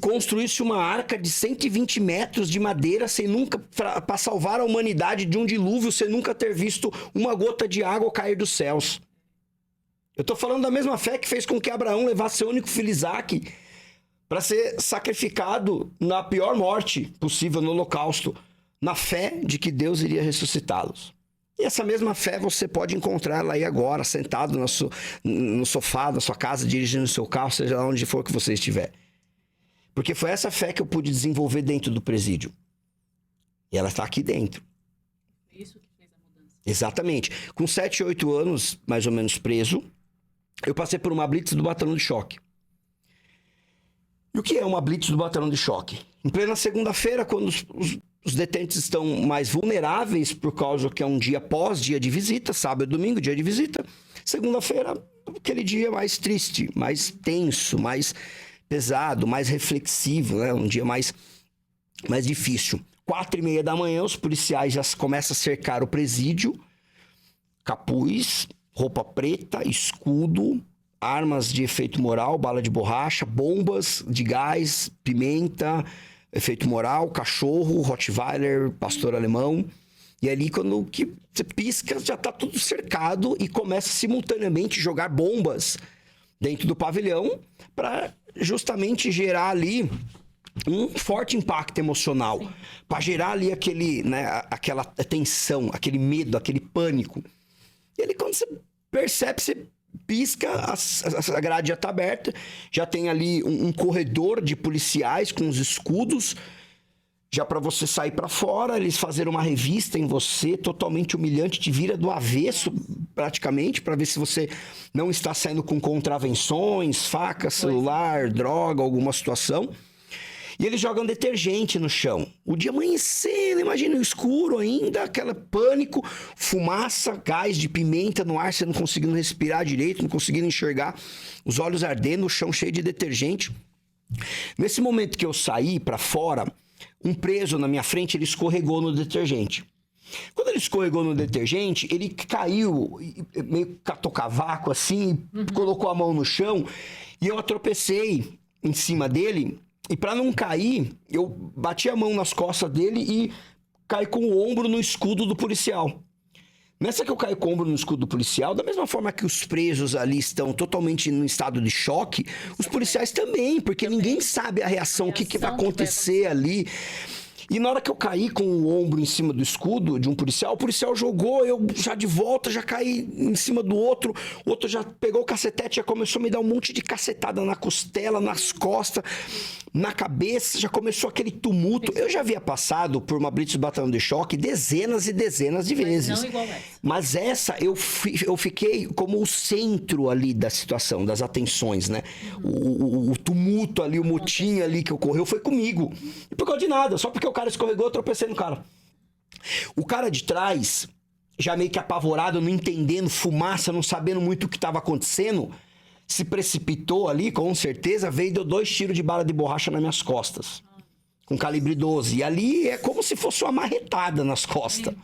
construísse uma arca de 120 metros de madeira sem nunca, para salvar a humanidade de um dilúvio, sem nunca ter visto uma gota de água cair dos céus. Eu estou falando da mesma fé que fez com que Abraão levasse seu único filho Isaque para ser sacrificado na pior morte possível, no holocausto, na fé de que Deus iria ressuscitá-los. E essa mesma fé você pode encontrar lá aí agora, sentado no sofá da sua casa, dirigindo o seu carro, seja lá onde for que você estiver. Porque foi essa fé que eu pude desenvolver dentro do presídio. E ela está aqui dentro. Isso que fez a mudança. Exatamente. Com 7, 8 anos, mais ou menos preso, eu passei por uma blitz do batalhão de choque. E o que é uma blitz do batalhão de choque? Em plena segunda-feira, quando os detentes estão mais vulneráveis por causa que é um dia pós-dia de visita, sábado e domingo, dia de visita. Segunda-feira, aquele dia mais triste, mais tenso, mais pesado, mais reflexivo, né? Um dia mais difícil. 4:30 da manhã, os policiais já começam a cercar o presídio. Capuz, roupa preta, escudo, armas de efeito moral, bala de borracha, bombas de gás, pimenta, efeito moral, cachorro, Rottweiler, pastor alemão. E ali, quando que você pisca, já está tudo cercado e começa simultaneamente a jogar bombas dentro do pavilhão para justamente gerar ali um forte impacto emocional, para gerar ali aquela tensão, aquele medo, aquele pânico. E ali, quando você percebe, você pisca, a grade já está aberta, já tem ali um corredor de policiais com os escudos, já para você sair para fora, eles fazerem uma revista em você, totalmente humilhante, te vira do avesso praticamente, para ver se você não está saindo com contravenções, faca, celular, droga, alguma situação. E eles jogam detergente no chão. O dia amanhecendo, imagina o escuro ainda, aquele pânico, fumaça, gás de pimenta no ar, você não conseguindo respirar direito, não conseguindo enxergar, os olhos ardendo, o chão cheio de detergente. Nesse momento que eu saí para fora, um preso na minha frente, ele escorregou no detergente. Quando ele escorregou no detergente, ele caiu, meio catou cavaco assim, colocou a mão no chão, e eu tropecei em cima dele. E para não cair, eu bati a mão nas costas dele e caí com o ombro no escudo do policial. Nessa que eu caí com o ombro no escudo policial, da mesma forma que os presos ali estão totalmente no estado de choque, os policiais também, porque ninguém sabe a reação, o que vai acontecer ali. E na hora que eu caí com o ombro em cima do escudo de um policial, o policial jogou, eu já de volta, já caí em cima do outro, o outro já pegou o cacetete, já começou a me dar um monte de cacetada na costela, nas costas, na cabeça, já começou aquele tumulto. Eu já havia passado por uma blitz do batalhão de choque dezenas e dezenas de vezes. Mas não igual essa. Mas essa, eu fiquei como o centro ali da situação, das atenções, né? O tumulto ali, o motim ali que ocorreu foi comigo. E por causa de nada, só porque o cara escorregou, eu tropecei no cara. O cara de trás, já meio que apavorado, não entendendo, fumaça, não sabendo muito o que estava acontecendo, se precipitou ali, com certeza, veio e deu 2 tiros de bala de borracha nas minhas costas. Com calibre 12. E ali é como se fosse uma marretada nas costas.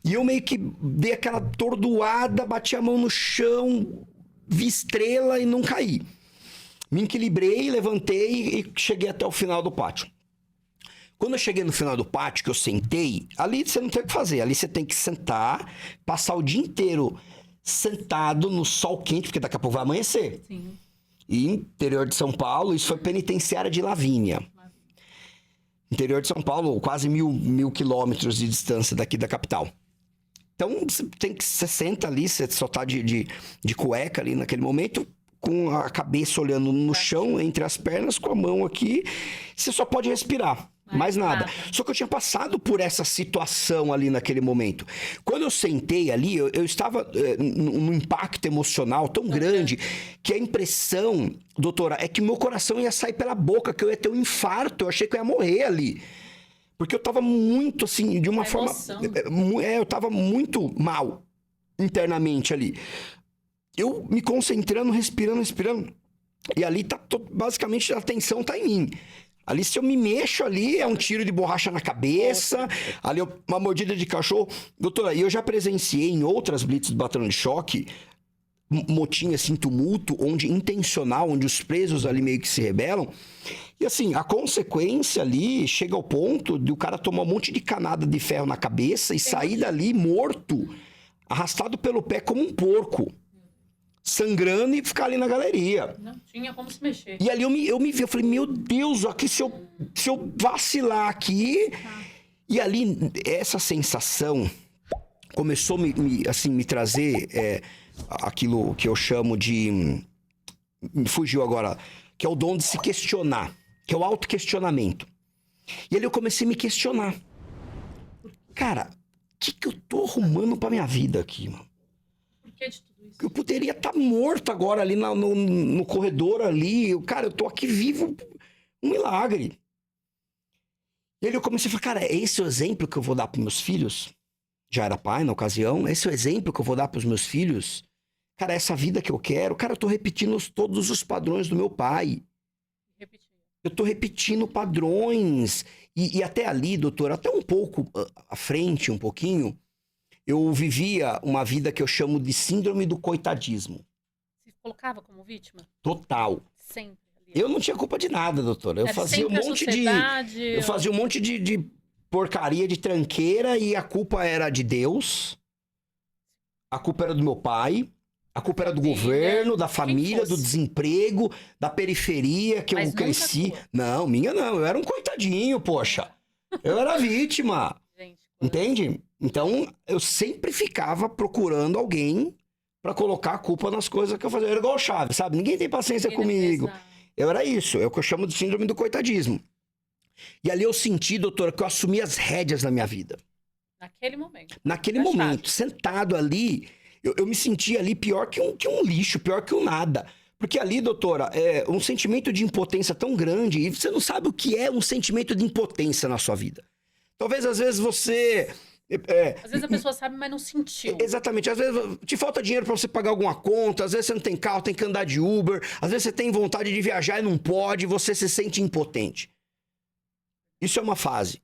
E eu meio que dei aquela atordoada, bati a mão no chão, vi estrela e não caí. Me equilibrei, levantei e cheguei até o final do pátio. Quando eu cheguei no final do pátio, que eu sentei, ali você não tem o que fazer. Ali você tem que sentar, passar o dia inteiro sentado no sol quente, porque daqui a pouco vai amanhecer. Sim. E interior de São Paulo, isso foi penitenciária de Lavínia. Interior de São Paulo, quase mil quilômetros de distância daqui da capital. Então, você senta ali, você só tá de cueca ali naquele momento, com a cabeça olhando no chão, entre as pernas, com a mão aqui, você só pode respirar. Mais nada. Só que eu tinha passado por essa situação ali naquele momento. Quando eu sentei ali, eu estava num impacto emocional tão grande que a impressão, doutora, é que meu coração ia sair pela boca, que eu ia ter um infarto. Eu achei que eu ia morrer ali. Porque eu tava muito, assim, de uma forma... eu tava muito mal internamente ali. Eu me concentrando, respirando. E ali tá basicamente a atenção tá em mim. Ali, se eu me mexo ali, é um tiro de borracha na cabeça, ali uma mordida de cachorro. Doutora, eu já presenciei em outras blitz do batalhão de choque, motim, assim, tumulto, intencional, onde os presos ali meio que se rebelam. E assim, a consequência ali chega ao ponto de o cara tomar um monte de canada de ferro na cabeça e sair dali morto, arrastado pelo pé como um porco. Sangrando e ficar ali na galeria. Não tinha como se mexer. E ali eu me vi, eu falei, meu Deus, aqui se eu vacilar aqui... E ali, essa sensação começou a me trazer aquilo que eu chamo de... Me fugiu agora. Que é o dom de se questionar. Que é o autoquestionamento. E ali eu comecei a me questionar. Cara, o que eu tô arrumando pra minha vida aqui, mano? Por que de tudo isso? Eu poderia estar morto agora ali no corredor ali. Cara, eu tô aqui vivo. Um milagre. E aí eu comecei a falar, cara, é esse o exemplo que eu vou dar pros meus filhos? Já era pai na ocasião. Esse é o exemplo que eu vou dar pros meus filhos? Cara, essa vida que eu quero. Cara, eu tô repetindo todos os padrões do meu pai. Eu tô repetindo padrões. E até ali, doutor, até um pouco à frente, um pouquinho... Eu vivia uma vida que eu chamo de síndrome do coitadismo. Você colocava como vítima? Total. Sempre. Eu não tinha culpa de nada, doutora. Eu fazia um monte eu fazia um monte de porcaria, de tranqueira, e a culpa era de Deus. A culpa era do meu pai. A culpa era do governo, da família, do desemprego, da periferia que eu cresci. Não, minha não. Eu era um coitadinho, poxa. Eu era vítima. Entende? Então, eu sempre ficava procurando alguém pra colocar a culpa nas coisas que eu fazia. Eu era igual o Chaves, sabe? Ninguém tem paciência comigo. Eu era isso. É o que eu chamo de síndrome do coitadismo. E ali eu senti, doutora, que eu assumi as rédeas da minha vida. Naquele momento. Naquele momento. Sentado ali, eu me sentia ali pior que um lixo, pior que um nada. Porque ali, doutora, é um sentimento de impotência tão grande, e você não sabe o que é um sentimento de impotência na sua vida. Talvez, às vezes, você... às vezes a pessoa sabe, mas não sentiu. Exatamente. Às vezes te falta dinheiro pra você pagar alguma conta, às vezes você não tem carro, tem que andar de Uber, às vezes você tem vontade de viajar e não pode, você se sente impotente. Isso é uma fase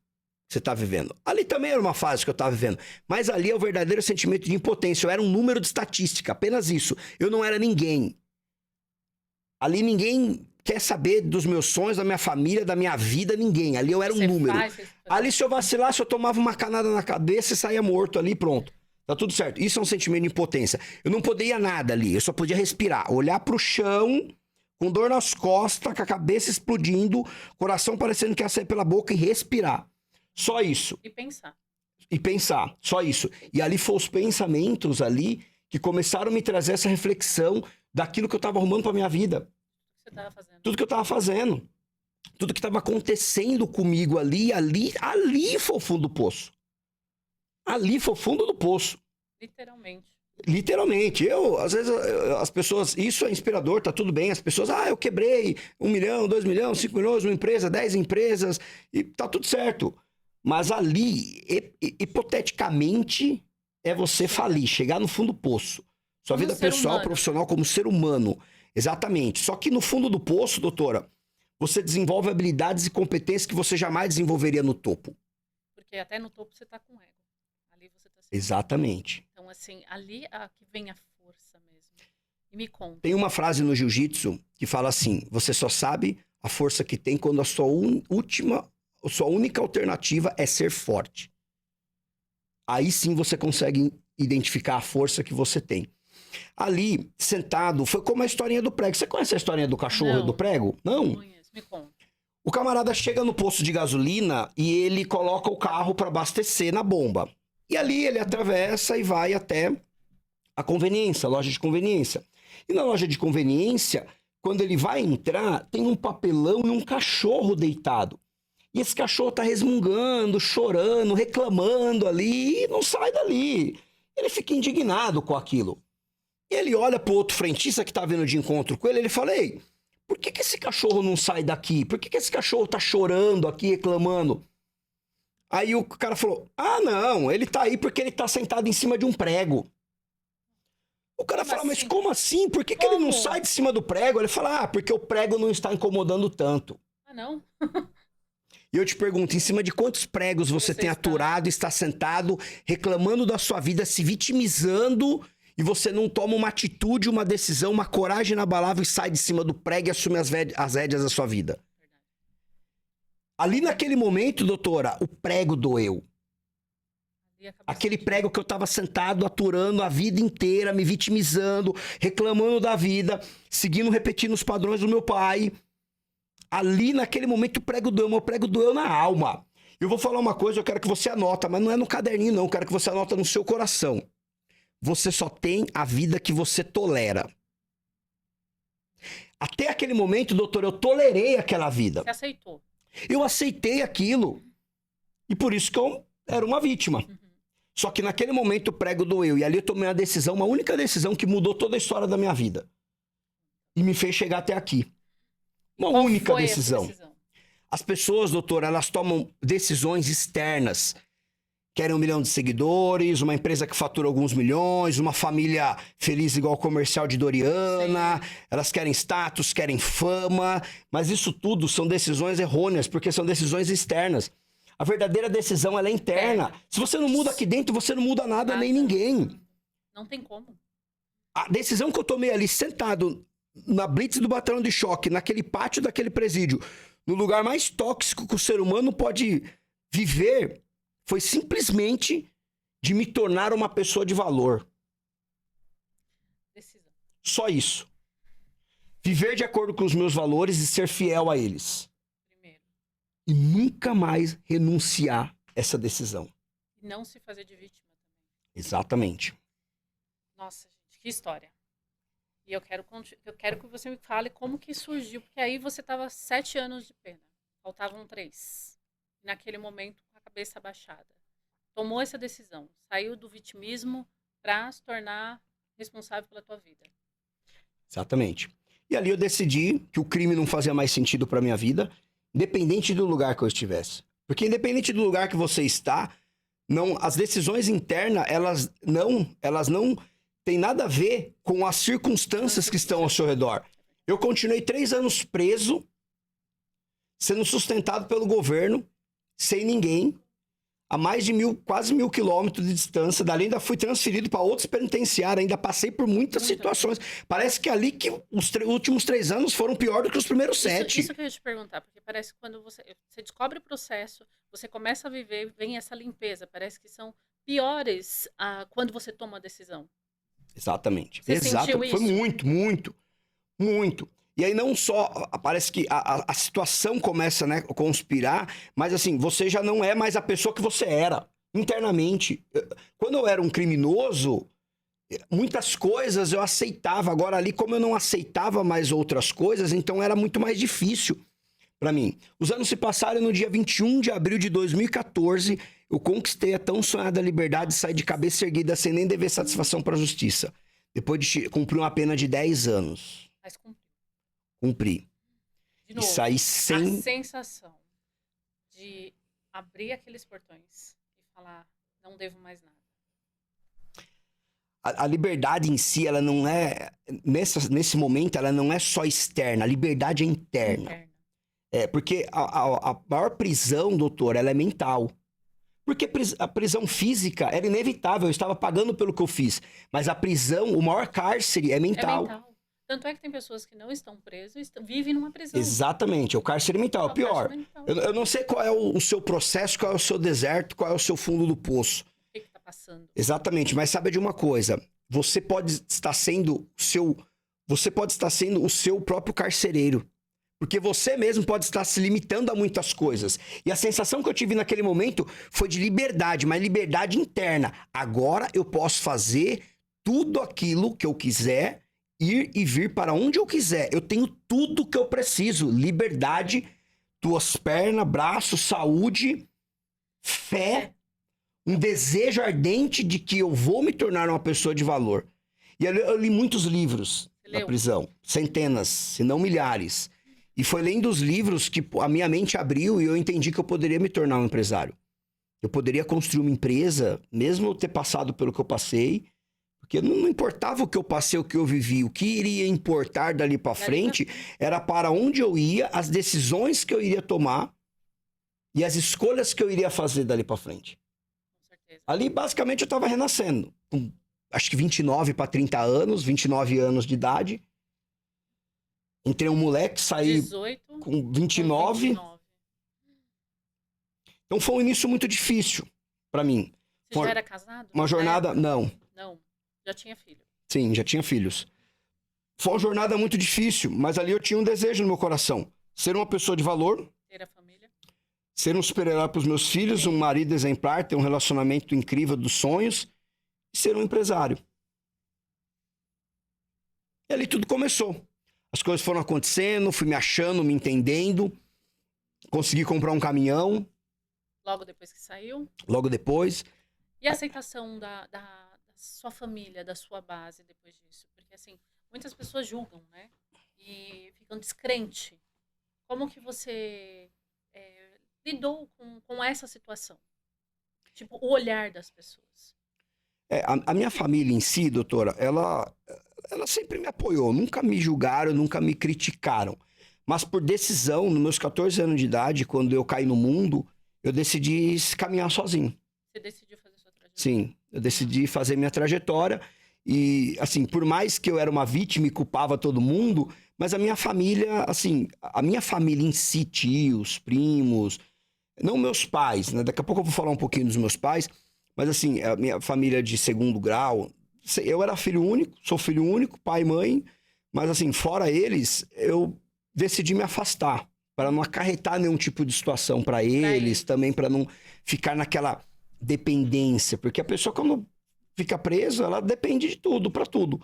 que você tá vivendo. Ali também era uma fase que eu tava vivendo, mas ali é o verdadeiro sentimento de impotência. Eu era um número de estatística, apenas isso. Eu não era ninguém. Ali ninguém... quer saber dos meus sonhos, da minha família, da minha vida, ninguém. Ali eu era um número. Ali se eu vacilasse, eu tomava uma canada na cabeça e saía morto ali, pronto. Tá tudo certo. Isso é um sentimento de impotência. Eu não podia nada ali, eu só podia respirar, olhar pro chão, com dor nas costas, com a cabeça explodindo, coração parecendo que ia sair pela boca e respirar. Só isso. E pensar. E pensar, só isso. E ali foram os pensamentos ali que começaram a me trazer essa reflexão daquilo que eu tava arrumando pra minha vida. O que você estava fazendo? Tudo que eu tava fazendo. Tudo que tava acontecendo comigo ali foi o fundo do poço. Ali foi o fundo do poço. Literalmente. Literalmente. Às vezes, as pessoas... Isso é inspirador, tá tudo bem. As pessoas... eu quebrei 1 milhão, 2 milhões, 5 milhões, uma empresa, 10 empresas. E tá tudo certo. Mas ali, hipoteticamente, é você falir, chegar no fundo do poço. Sua Como vida ser pessoal, humano. profissional, como ser humano. Exatamente. Só que no fundo do poço, doutora, você desenvolve habilidades e competências que você jamais desenvolveria no topo. Porque até no topo você está com ego. Ali você está... Exatamente. Então, assim, ali que vem a força mesmo. E me conta. Tem uma frase no jiu-jitsu que fala assim: você só sabe a força que tem quando a sua sua única alternativa é ser forte. Aí sim você consegue identificar a força que você tem. Ali, sentado, foi como a historinha do prego. Você conhece a historinha do cachorro Não. e do prego? Não? Conheço, me conta. O camarada chega no posto de gasolina e ele coloca o carro para abastecer na bomba. E ali ele atravessa e vai até a conveniência, a loja de conveniência. E na loja de conveniência, quando ele vai entrar, tem um papelão e um cachorro deitado. E esse cachorro tá resmungando, chorando, reclamando ali e não sai dali. Ele fica indignado com aquilo. Ele olha pro outro frentista que tá vindo de encontro com ele, ele fala: ei, por que esse cachorro não sai daqui? Por que esse cachorro tá chorando aqui, reclamando? Aí o cara falou: não, ele tá aí porque ele tá sentado em cima de um prego. O cara Como fala: mas assim? como assim? Por que ele não Como? sai de cima do prego? Ele fala: porque o prego não está incomodando tanto. Ah, não? E eu te pergunto, em cima de quantos pregos você tem está? aturado, está sentado, reclamando da sua vida, se vitimizando, e você não toma uma atitude, uma decisão, uma coragem inabalável e sai de cima do prego e assume as rédeas da sua vida? Ali naquele momento, doutora, o prego doeu. Aquele prego que eu tava sentado, aturando a vida inteira, me vitimizando, reclamando da vida, seguindo, repetindo os padrões do meu pai. Ali, naquele momento, o prego doeu. Meu prego doeu na alma. Eu vou falar uma coisa, eu quero que você anota, mas não é no caderninho, não. Eu quero que você anota no seu coração. Você só tem a vida que você tolera. Até aquele momento, doutor, eu tolerei aquela vida. Você aceitou. Eu aceitei aquilo. E por isso que eu era uma vítima. Uhum. Só que naquele momento o prego doeu. E ali eu tomei uma decisão, uma única decisão que mudou toda a história da minha vida. E me fez chegar até aqui. Uma Qual única foi essa decisão. As pessoas, doutor, elas tomam decisões externas. Querem 1 milhão de seguidores, uma empresa que fatura alguns milhões, uma família feliz igual o comercial de Doriana. Sim. Elas querem status, querem fama. Mas isso tudo são decisões errôneas, porque são decisões externas. A verdadeira decisão, ela é interna. Se você não muda aqui dentro, você não muda nada, nem ninguém. Não tem como. A decisão que eu tomei ali, sentado na blitz do batalhão de choque, naquele pátio daquele presídio, no lugar mais tóxico que o ser humano pode viver, foi simplesmente de me tornar uma pessoa de valor. Decisão. Só isso. Viver de acordo com os meus valores e ser fiel a eles. Primeiro. E nunca mais renunciar essa decisão. E não se fazer de vítima também. Exatamente. Nossa, gente, que história. E eu quero que você me fale como que surgiu, porque aí você estava 7 anos de pena. Faltavam 3. Naquele momento, com a cabeça abaixada. Tomou essa decisão. Saiu do vitimismo para se tornar responsável pela tua vida. Exatamente. E ali eu decidi que o crime não fazia mais sentido para minha vida, independente do lugar que eu estivesse. Porque independente do lugar que você está, não, as decisões internas, elas não têm nada a ver com as circunstâncias que estão ao seu redor. Eu continuei 3 anos preso, sendo sustentado pelo governo, sem ninguém, a mais de quase 1.000 quilômetros de distância. Dali ainda fui transferido para outros penitenciários, ainda passei por muitas situações. Parece que ali que os últimos 3 anos foram pior do que os primeiros 7. Isso que eu ia te perguntar, porque parece que quando você descobre o processo, você começa a viver, vem essa limpeza. Parece que são piores quando você toma a decisão. Exatamente. Você Exato. sentiu Foi isso? muito, muito, muito. E aí não só, parece que a situação começa, né, a conspirar, mas assim, você já não é mais a pessoa que você era, internamente. Quando eu era um criminoso, muitas coisas eu aceitava. Agora ali, como eu não aceitava mais outras coisas, então era muito mais difícil para mim. Os anos se passaram e no dia 21 de abril de 2014, eu conquistei a tão sonhada liberdade e saí de cabeça erguida sem nem dever satisfação para a justiça. Depois de cumprir uma pena de 10 anos. Mas cumpriu. Cumpri. De E novo, saí a sem... sensação de abrir aqueles portões e falar, não devo mais nada. A liberdade em si, ela não é... Nesse momento, ela não é só externa. A liberdade é interna. Interna. Porque a maior prisão, doutor, ela é mental. Porque a prisão física era inevitável, eu estava pagando pelo que eu fiz. Mas a prisão, o maior cárcere é É mental. mental. Tanto é que tem pessoas que não estão presas e vivem numa prisão. Exatamente, é o cárcere mental. É o Pior, cárcere mental. eu não sei qual é o seu processo, qual é o seu deserto, qual é o seu fundo do poço. O que está passando? Exatamente, mas sabe de uma coisa, você pode estar sendo o seu próprio carcereiro. Porque você mesmo pode estar se limitando a muitas coisas. E a sensação que eu tive naquele momento foi de liberdade, mas liberdade interna. Agora eu posso fazer tudo aquilo que eu quiser, ir e vir para onde eu quiser. Eu tenho tudo que eu preciso. Liberdade, duas pernas, braço, saúde, fé, um desejo ardente de que eu vou me tornar uma pessoa de valor. E eu li muitos livros na prisão. Centenas, se não milhares. E foi lendo os livros que a minha mente abriu e eu entendi que eu poderia me tornar um empresário. Eu poderia construir uma empresa, mesmo eu ter passado pelo que eu passei, porque não importava o que eu passei, o que eu vivi, o que iria importar dali para frente era para onde eu ia, as decisões que eu iria tomar e as escolhas que eu iria fazer dali para frente. Com certeza. Ali, basicamente, eu estava renascendo, com acho que 29 para 30 anos, 29 anos de idade. Entrei um moleque, saí 18, com 29. Então foi um início muito difícil para mim. Você já era casado? Uma jornada... Não. Não, já tinha filho. Sim, já tinha filhos. Foi uma jornada muito difícil, mas ali eu tinha um desejo no meu coração. Ser uma pessoa de valor. Ter a família. Ser um super-herói para os meus filhos, um marido exemplar, ter um relacionamento incrível dos sonhos. E ser um empresário. E ali tudo começou. As coisas foram acontecendo, fui me achando, me entendendo. Consegui comprar um caminhão. Logo depois que saiu. Logo depois. E a aceitação da sua família, da sua base depois disso? Porque, assim, muitas pessoas julgam, né? E ficam descrentes. Como que você lidou com essa situação? Tipo, o olhar das pessoas. A minha família em si, doutora, ela sempre me apoiou. Nunca me julgaram, nunca me criticaram. Mas por decisão, nos meus 14 anos de idade, quando eu caí no mundo, eu decidi caminhar sozinho. Você decidiu fazer sua trajetória? Sim, eu decidi fazer minha trajetória. E, assim, por mais que eu era uma vítima e culpava todo mundo, mas a minha família, assim, a minha família em si, tios, primos, não meus pais, né? Daqui a pouco eu vou falar um pouquinho dos meus pais, mas, assim, a minha família de segundo grau, eu era filho único, sou filho único, pai e mãe, mas, assim, fora eles, eu decidi me afastar, para não acarretar nenhum tipo de situação para eles, também para não ficar naquela dependência, porque a pessoa quando fica presa, ela depende de tudo, para tudo.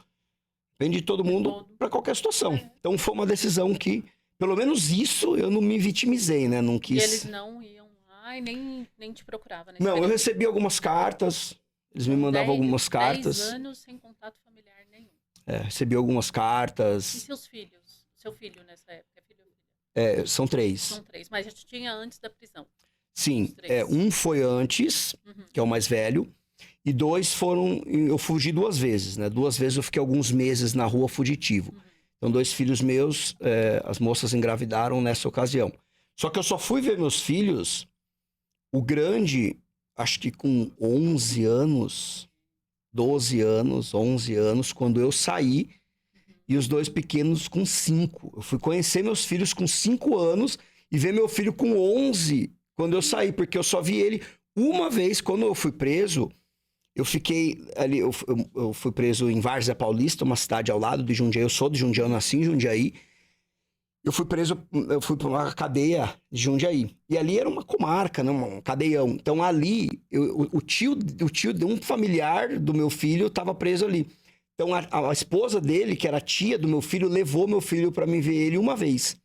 Depende de todo mundo para qualquer situação. Então foi uma decisão que, pelo menos isso, eu não me vitimizei, né? Não quis... E eles não iam lá e nem te procuravam? Não, eu recebi algumas cartas, eles me mandavam algumas cartas. 10 anos sem contato familiar nenhum. Recebi algumas cartas. E seus filhos? Seu filho nessa época? É filho ou filha? São 3. São 3, mas já tinha antes da prisão. Sim, um foi antes, que é o mais velho, e 2 foram... Eu fugi 2 vezes, né? 2 vezes eu fiquei alguns meses na rua fugitivo. Então 2 filhos meus, as moças engravidaram nessa ocasião. Só que eu só fui ver meus filhos, o grande, acho que com 11 anos, 12 anos, 11 anos, quando eu saí, e os 2 pequenos com 5. Eu fui conhecer meus filhos com 5 anos e ver meu filho com 11 quando eu saí, porque eu só vi ele uma vez quando eu fui preso. Eu fiquei ali, eu fui preso em Várzea Paulista, uma cidade ao lado de Jundiaí. Eu sou de Jundiaí, eu nasci em Jundiaí. Eu fui para uma cadeia de Jundiaí. E ali era uma comarca, né? Um cadeião. Então ali, o tio de um familiar do meu filho estava preso ali. Então a esposa dele, que era tia do meu filho, levou meu filho para me ver ele uma vez.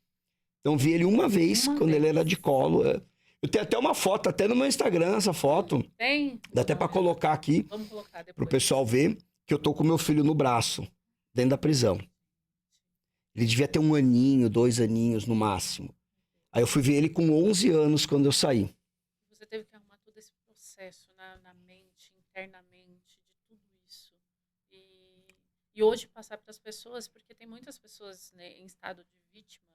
Então vi ele uma vez, Uma quando ele era vez. de colo. Eu tenho até uma foto, até no meu Instagram, essa foto. Tem? Dá até para colocar aqui, Vamos colocar pro depois. pessoal ver, que eu tô com meu filho no braço, dentro da prisão. Ele devia ter 1 aninho, 2 aninhos no máximo. Aí eu fui ver ele com 11 anos quando eu saí. Você teve que arrumar todo esse processo na mente, internamente, de tudo isso. E hoje passar para as pessoas, porque tem muitas pessoas, né, em estado de vítima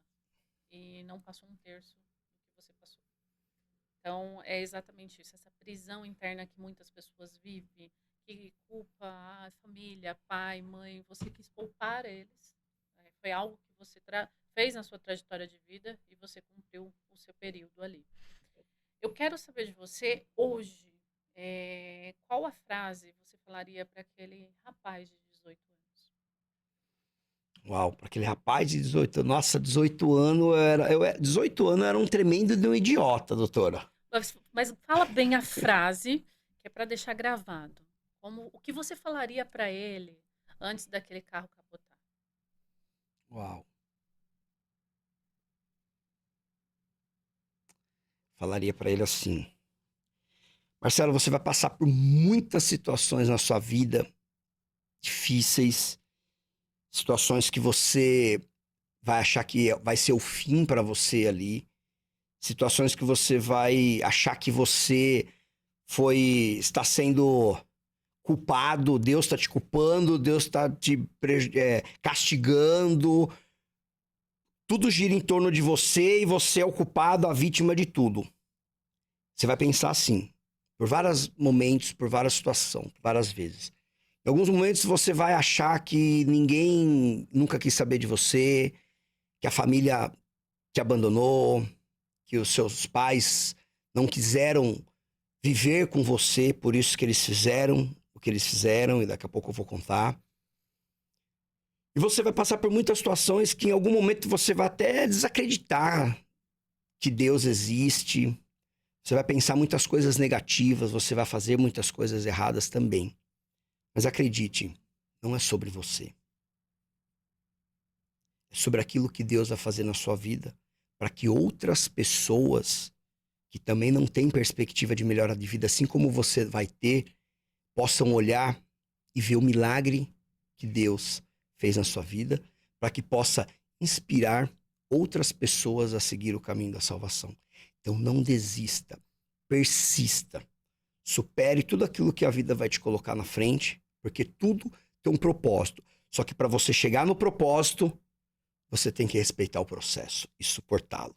e não passou um terço do que você passou. Então, é exatamente isso, essa prisão interna que muitas pessoas vivem, que culpa a família, pai, mãe, você quis poupar eles. Né? Foi algo que você fez na sua trajetória de vida e você cumpriu o seu período ali. Eu quero saber de você hoje, qual a frase você falaria para aquele rapaz de 18 anos? Uau, para aquele rapaz de 18 anos. Nossa, 18 anos 18 anos eu era um tremendo de um idiota, doutora. Mas fala bem a frase, que é para deixar gravado. O que você falaria para ele antes daquele carro capotar? Uau. Falaria para ele assim: Marcelo, você vai passar por muitas situações na sua vida difíceis, situações que você vai achar que vai ser o fim para você ali, situações que você vai achar que você está sendo culpado, Deus está te culpando, Deus está te castigando. Tudo gira em torno de você e você é o culpado, a vítima de tudo. Você vai pensar assim, por vários momentos, por várias situações, várias vezes. Em alguns momentos você vai achar que ninguém nunca quis saber de você, que a família te abandonou, que os seus pais não quiseram viver com você, por isso que eles fizeram o que eles fizeram, e daqui a pouco eu vou contar. E você vai passar por muitas situações que em algum momento você vai até desacreditar que Deus existe. Você vai pensar muitas coisas negativas, você vai fazer muitas coisas erradas também. Mas acredite, não é sobre você. É sobre aquilo que Deus vai fazer na sua vida, para que outras pessoas que também não têm perspectiva de melhora de vida, assim como você vai ter, possam olhar e ver o milagre que Deus fez na sua vida, para que possa inspirar outras pessoas a seguir o caminho da salvação. Então não desista, persista, supere tudo aquilo que a vida vai te colocar na frente, porque tudo tem um propósito. Só que para você chegar no propósito, você tem que respeitar o processo e suportá-lo.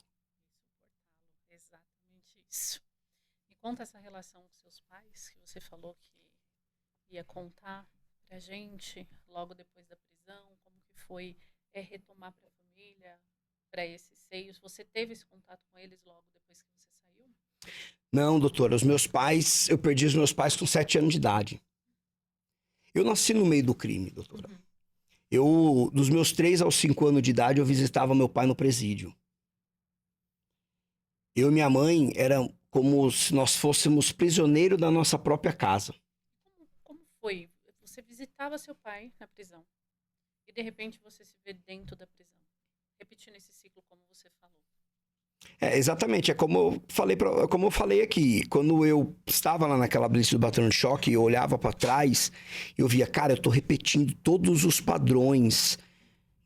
Exatamente isso. Me conta essa relação com seus pais, que você falou que ia contar pra gente logo depois da prisão, como que foi retomar para a família, para esses seios. Você teve esse contato com eles logo depois que você saiu? Não, doutora, eu perdi os meus pais com 7 anos de idade. Eu nasci no meio do crime, doutora. Dos meus 3 aos 5 anos de idade, eu visitava meu pai no presídio. Eu e minha mãe eram como se nós fôssemos prisioneiros da nossa própria casa. Como foi? Você visitava seu pai na prisão e de repente você se vê dentro da prisão, repetindo esse ciclo como você falou. Exatamente, como eu falei aqui, quando eu estava lá naquela blitz do batalhão de choque, eu olhava para trás, eu via, cara, eu tô repetindo todos os padrões,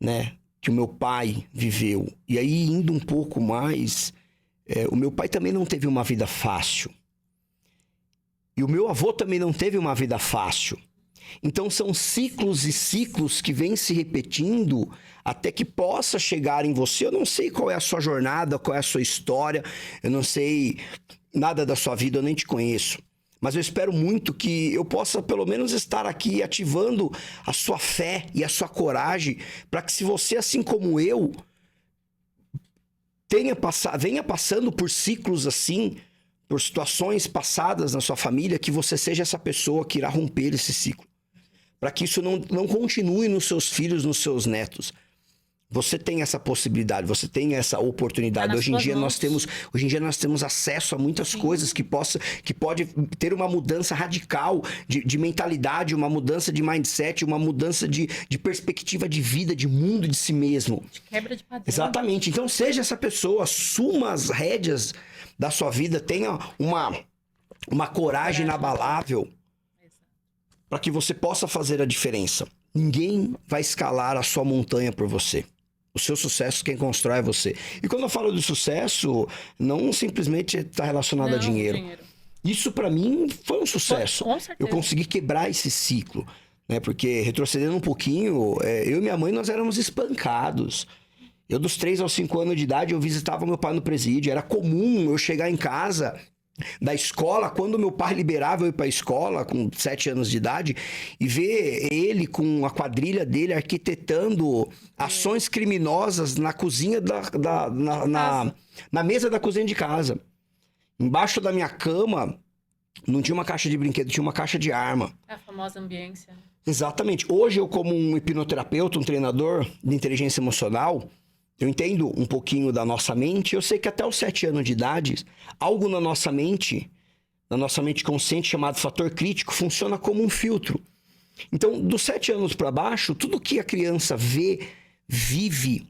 né, que o meu pai viveu. E aí, indo um pouco mais, o meu pai também não teve uma vida fácil. E o meu avô também não teve uma vida fácil. Então são ciclos e ciclos que vêm se repetindo até que possa chegar em você. Eu não sei qual é a sua jornada, qual é a sua história, eu não sei nada da sua vida, eu nem te conheço. Mas eu espero muito que eu possa pelo menos estar aqui ativando a sua fé e a sua coragem, para que se você, assim como eu, venha passando por ciclos assim, por situações passadas na sua família, que você seja essa pessoa que irá romper esse ciclo. Para que isso não continue nos seus filhos, nos seus netos. Você tem essa possibilidade, você tem essa oportunidade. Hoje em dia nós temos acesso a muitas coisas que pode ter uma mudança radical de mentalidade, uma mudança de mindset, uma mudança de perspectiva de vida, de mundo, de si mesmo. De quebra de padrão. Exatamente. Então seja essa pessoa, assuma as rédeas da sua vida, tenha uma coragem inabalável para que você possa fazer a diferença. Ninguém vai escalar a sua montanha por você. O seu sucesso, quem constrói é você. E quando eu falo de sucesso, não simplesmente está relacionado a dinheiro. Isso, para mim, foi um sucesso. Com certeza. Eu consegui quebrar esse ciclo. Né? Porque, retrocedendo um pouquinho, eu e minha mãe, nós éramos espancados. Eu, dos 3 aos 5 anos de idade, eu visitava meu pai no presídio. Era comum eu chegar em casa da escola, quando meu pai liberava eu ir para a escola, com 7 anos de idade, e ver ele com a quadrilha dele arquitetando ações criminosas na cozinha na mesa da cozinha de casa. Embaixo da minha cama, não tinha uma caixa de brinquedo, tinha uma caixa de arma. A famosa ambiência. Exatamente. Hoje eu, como um hipnoterapeuta, um treinador de inteligência emocional, eu entendo um pouquinho da nossa mente. Eu sei que até os 7 anos de idade, algo na nossa mente consciente, chamado fator crítico, funciona como um filtro. Então, dos 7 anos para baixo, tudo que a criança vê, vive,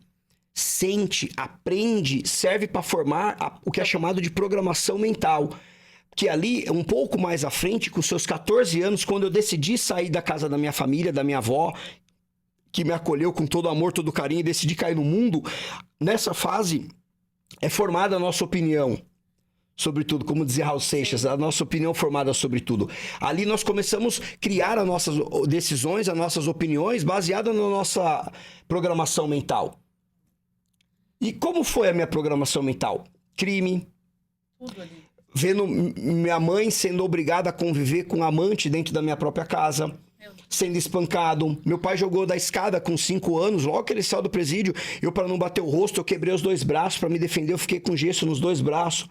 sente, aprende, serve para formar o que é chamado de programação mental. Que ali, um pouco mais à frente, com seus 14 anos, quando eu decidi sair da casa da minha família, da minha avó, que me acolheu com todo amor, todo carinho, e decidi cair no mundo, nessa fase é formada a nossa opinião sobre tudo, como dizia Raul Seixas, a nossa opinião formada sobre tudo. Ali nós começamos a criar as nossas decisões, as nossas opiniões, baseadas na nossa programação mental. E como foi a minha programação mental? Crime. Tudo ali. Vendo minha mãe sendo obrigada a conviver com um amante dentro da minha própria casa, sendo espancado. Meu pai jogou da escada com 5 anos, logo que ele saiu do presídio, eu, para não bater o rosto, eu quebrei os 2 braços para me defender, eu fiquei com gesso nos 2 braços.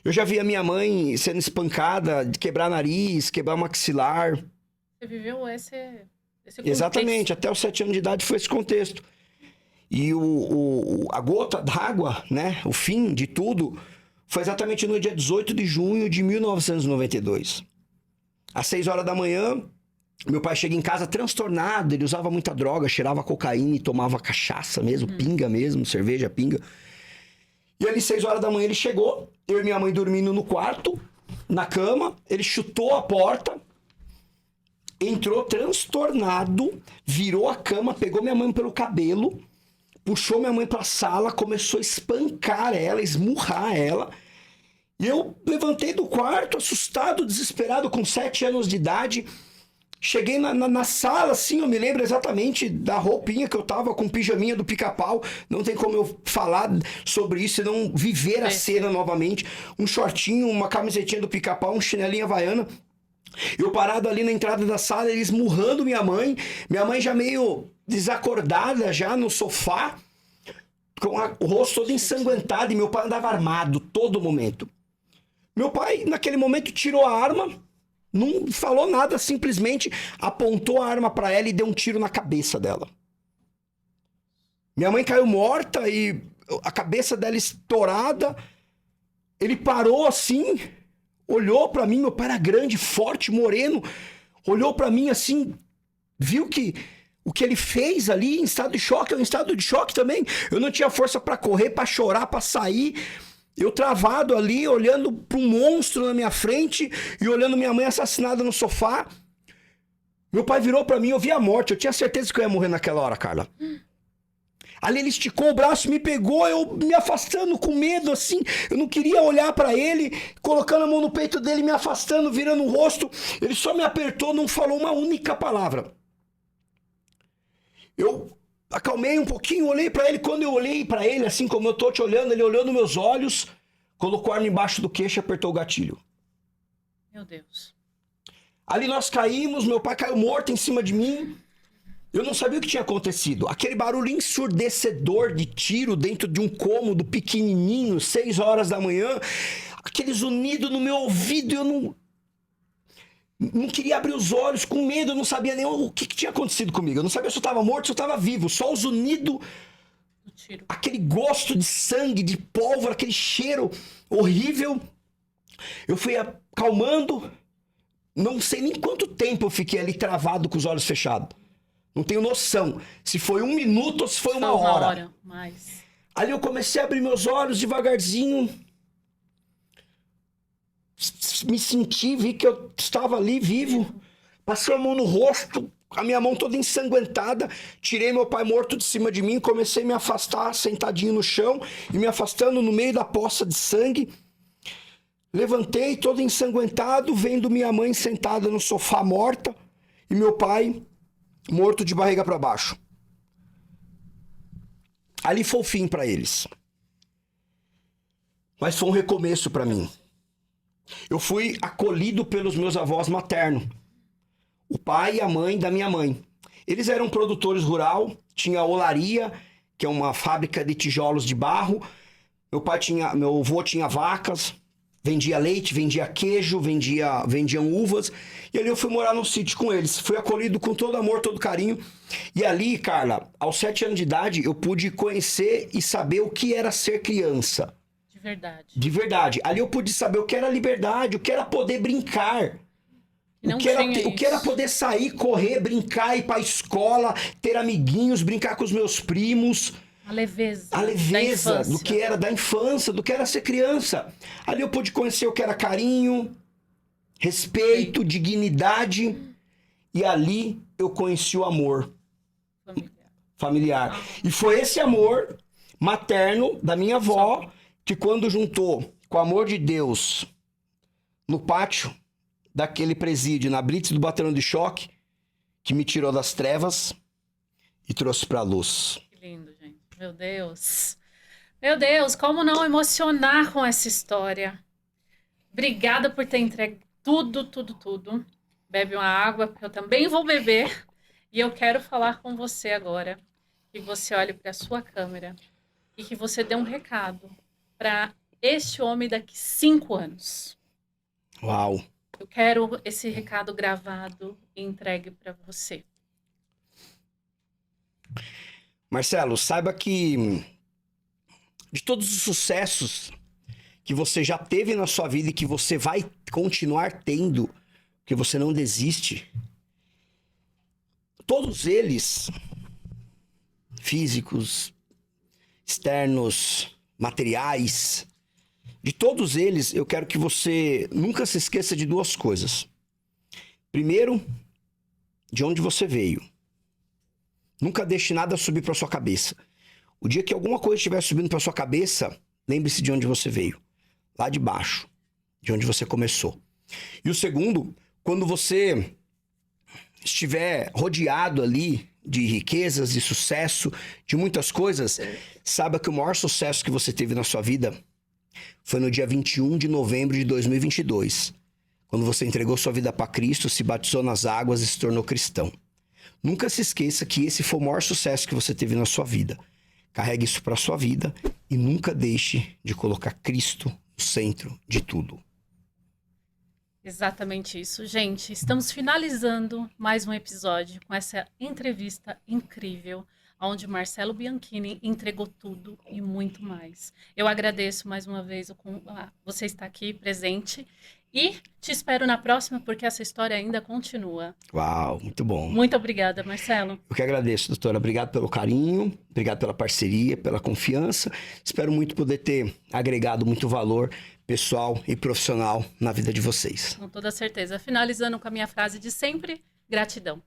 Eu já vi a minha mãe sendo espancada, de quebrar nariz, quebrar maxilar. Você viveu esse contexto. Exatamente, até os 7 anos de idade foi esse contexto. E a gota d'água, né, o fim de tudo, foi exatamente no dia 18 de junho de 1992. Às 6 horas da manhã, meu pai chega em casa transtornado, ele usava muita droga, cheirava cocaína e tomava cachaça mesmo, pinga mesmo, cerveja, pinga. E ali, 6 horas da manhã, ele chegou, eu e minha mãe dormindo no quarto, na cama, ele chutou a porta, entrou transtornado, virou a cama, pegou minha mãe pelo cabelo, puxou minha mãe pra sala, começou a espancar ela, esmurrar ela. E eu levantei do quarto, assustado, desesperado, com 7 anos de idade. Cheguei na sala, assim, eu me lembro exatamente da roupinha que eu tava, com pijaminha do Pica-Pau. Não tem como eu falar sobre isso e não viver a cena novamente. Um shortinho, uma camisetinha do Pica-Pau, um chinelinho havaiana. Eu parado ali na entrada da sala, ele esmurrando minha mãe já meio desacordada, já no sofá, com o rosto todo ensanguentado, e meu pai andava armado todo momento. Meu pai, naquele momento, tirou a arma, não falou nada, simplesmente apontou a arma para ela e deu um tiro na cabeça dela. Minha mãe caiu morta e a cabeça dela estourada. Ele parou assim, olhou para mim, meu pai era grande, forte, moreno, olhou para mim assim, viu que o que ele fez ali em estado de choque, eu em estado de choque também. Eu não tinha força para correr, para chorar, para sair. Eu travado ali, olhando para um monstro na minha frente e olhando minha mãe assassinada no sofá. Meu pai virou para mim, eu vi a morte. Eu tinha certeza que eu ia morrer naquela hora, Carla. Ali ele esticou o braço, me pegou, eu me afastando com medo, assim. Eu não queria olhar para ele, colocando a mão no peito dele, me afastando, virando o rosto. Ele só me apertou, não falou uma única palavra. Eu acalmei um pouquinho, olhei para ele. Quando eu olhei para ele, assim como eu tô te olhando, ele olhou nos meus olhos, colocou a arma embaixo do queixo e apertou o gatilho. Meu Deus. Ali nós caímos, meu pai caiu morto em cima de mim. Eu não sabia o que tinha acontecido. Aquele barulho ensurdecedor de tiro dentro de um cômodo pequenininho, 6 horas da manhã. aquele zunido no meu ouvido e eu não queria abrir os olhos, com medo, eu não sabia nem o que tinha acontecido comigo. Eu não sabia se eu estava morto, se eu estava vivo. Só o zunido, aquele gosto de sangue, de pólvora, aquele cheiro horrível. Eu fui acalmando. Não sei nem quanto tempo eu fiquei ali travado com os olhos fechados. Não tenho noção se foi 1 minuto ou se foi uma hora. Mas... Ali eu comecei a abrir meus olhos devagarzinho. Me senti, vi que eu estava ali vivo. Passei a mão no rosto, a minha mão toda ensanguentada. Tirei meu pai morto de cima de mim, comecei a me afastar, sentadinho no chão, e me afastando no meio da poça de sangue. Levantei todo ensanguentado, vendo minha mãe sentada no sofá morta e meu pai morto de barriga para baixo. Ali foi o fim para eles. Mas foi um recomeço para mim. Eu fui acolhido pelos meus avós maternos. O pai e a mãe da minha mãe. Eles eram produtores rural, tinha a olaria, que é uma fábrica de tijolos de barro. Meu avô tinha vacas, vendia leite, vendia queijo, vendiam uvas. E ali eu fui morar no sítio com eles. Fui acolhido com todo amor, todo carinho. E ali, Carla, aos 7 anos de idade, eu pude conhecer e saber o que era ser criança. De verdade. De verdade. Ali eu pude saber o que era liberdade, o que era poder brincar. O que era poder sair, correr, brincar, ir pra escola, ter amiguinhos, brincar com os meus primos. A leveza. A leveza do que era da infância, do que era ser criança. Ali eu pude conhecer o que era carinho, respeito, dignidade. E ali eu conheci o amor familiar. E foi esse amor materno da minha avó que, quando juntou com o amor de Deus no pátio daquele presídio, na blitz do batalhão de choque, que me tirou das trevas e trouxe pra luz. Que lindo, gente. Meu Deus. Meu Deus, como não emocionar com essa história? Obrigada por ter entregue tudo. Bebe uma água, porque eu também vou beber. E eu quero falar com você agora. Que você olhe para a sua câmera e que você dê um recado para este homem daqui 5 anos. Uau! Eu quero esse recado gravado e entregue para você. Marcelo, saiba que de todos os sucessos que você já teve na sua vida e que você vai continuar tendo, que você não desiste, todos eles, físicos, externos, materiais, de todos eles, eu quero que você nunca se esqueça de 2 coisas. Primeiro, de onde você veio. Nunca deixe nada subir para sua cabeça. O dia que alguma coisa estiver subindo para sua cabeça, lembre-se de onde você veio. Lá de baixo, de onde você começou. E o segundo, quando você estiver rodeado ali de riquezas, de sucesso, de muitas coisas, saiba que o maior sucesso que você teve na sua vida foi no dia 21 de novembro de 2022, quando você entregou sua vida para Cristo, se batizou nas águas e se tornou cristão. Nunca se esqueça que esse foi o maior sucesso que você teve na sua vida. Carregue isso para sua vida e nunca deixe de colocar Cristo no centro de tudo. Exatamente isso. Gente, estamos finalizando mais um episódio com essa entrevista incrível, onde Marcelo Bianchini entregou tudo e muito mais. Eu agradeço mais uma vez você estar aqui presente e te espero na próxima, porque essa história ainda continua. Uau, muito bom. Muito obrigada, Marcelo. Eu que agradeço, doutora. Obrigado pelo carinho, obrigado pela parceria, pela confiança. Espero muito poder ter agregado muito valor pessoal e profissional na vida de vocês. Com toda certeza. Finalizando com a minha frase de sempre, gratidão.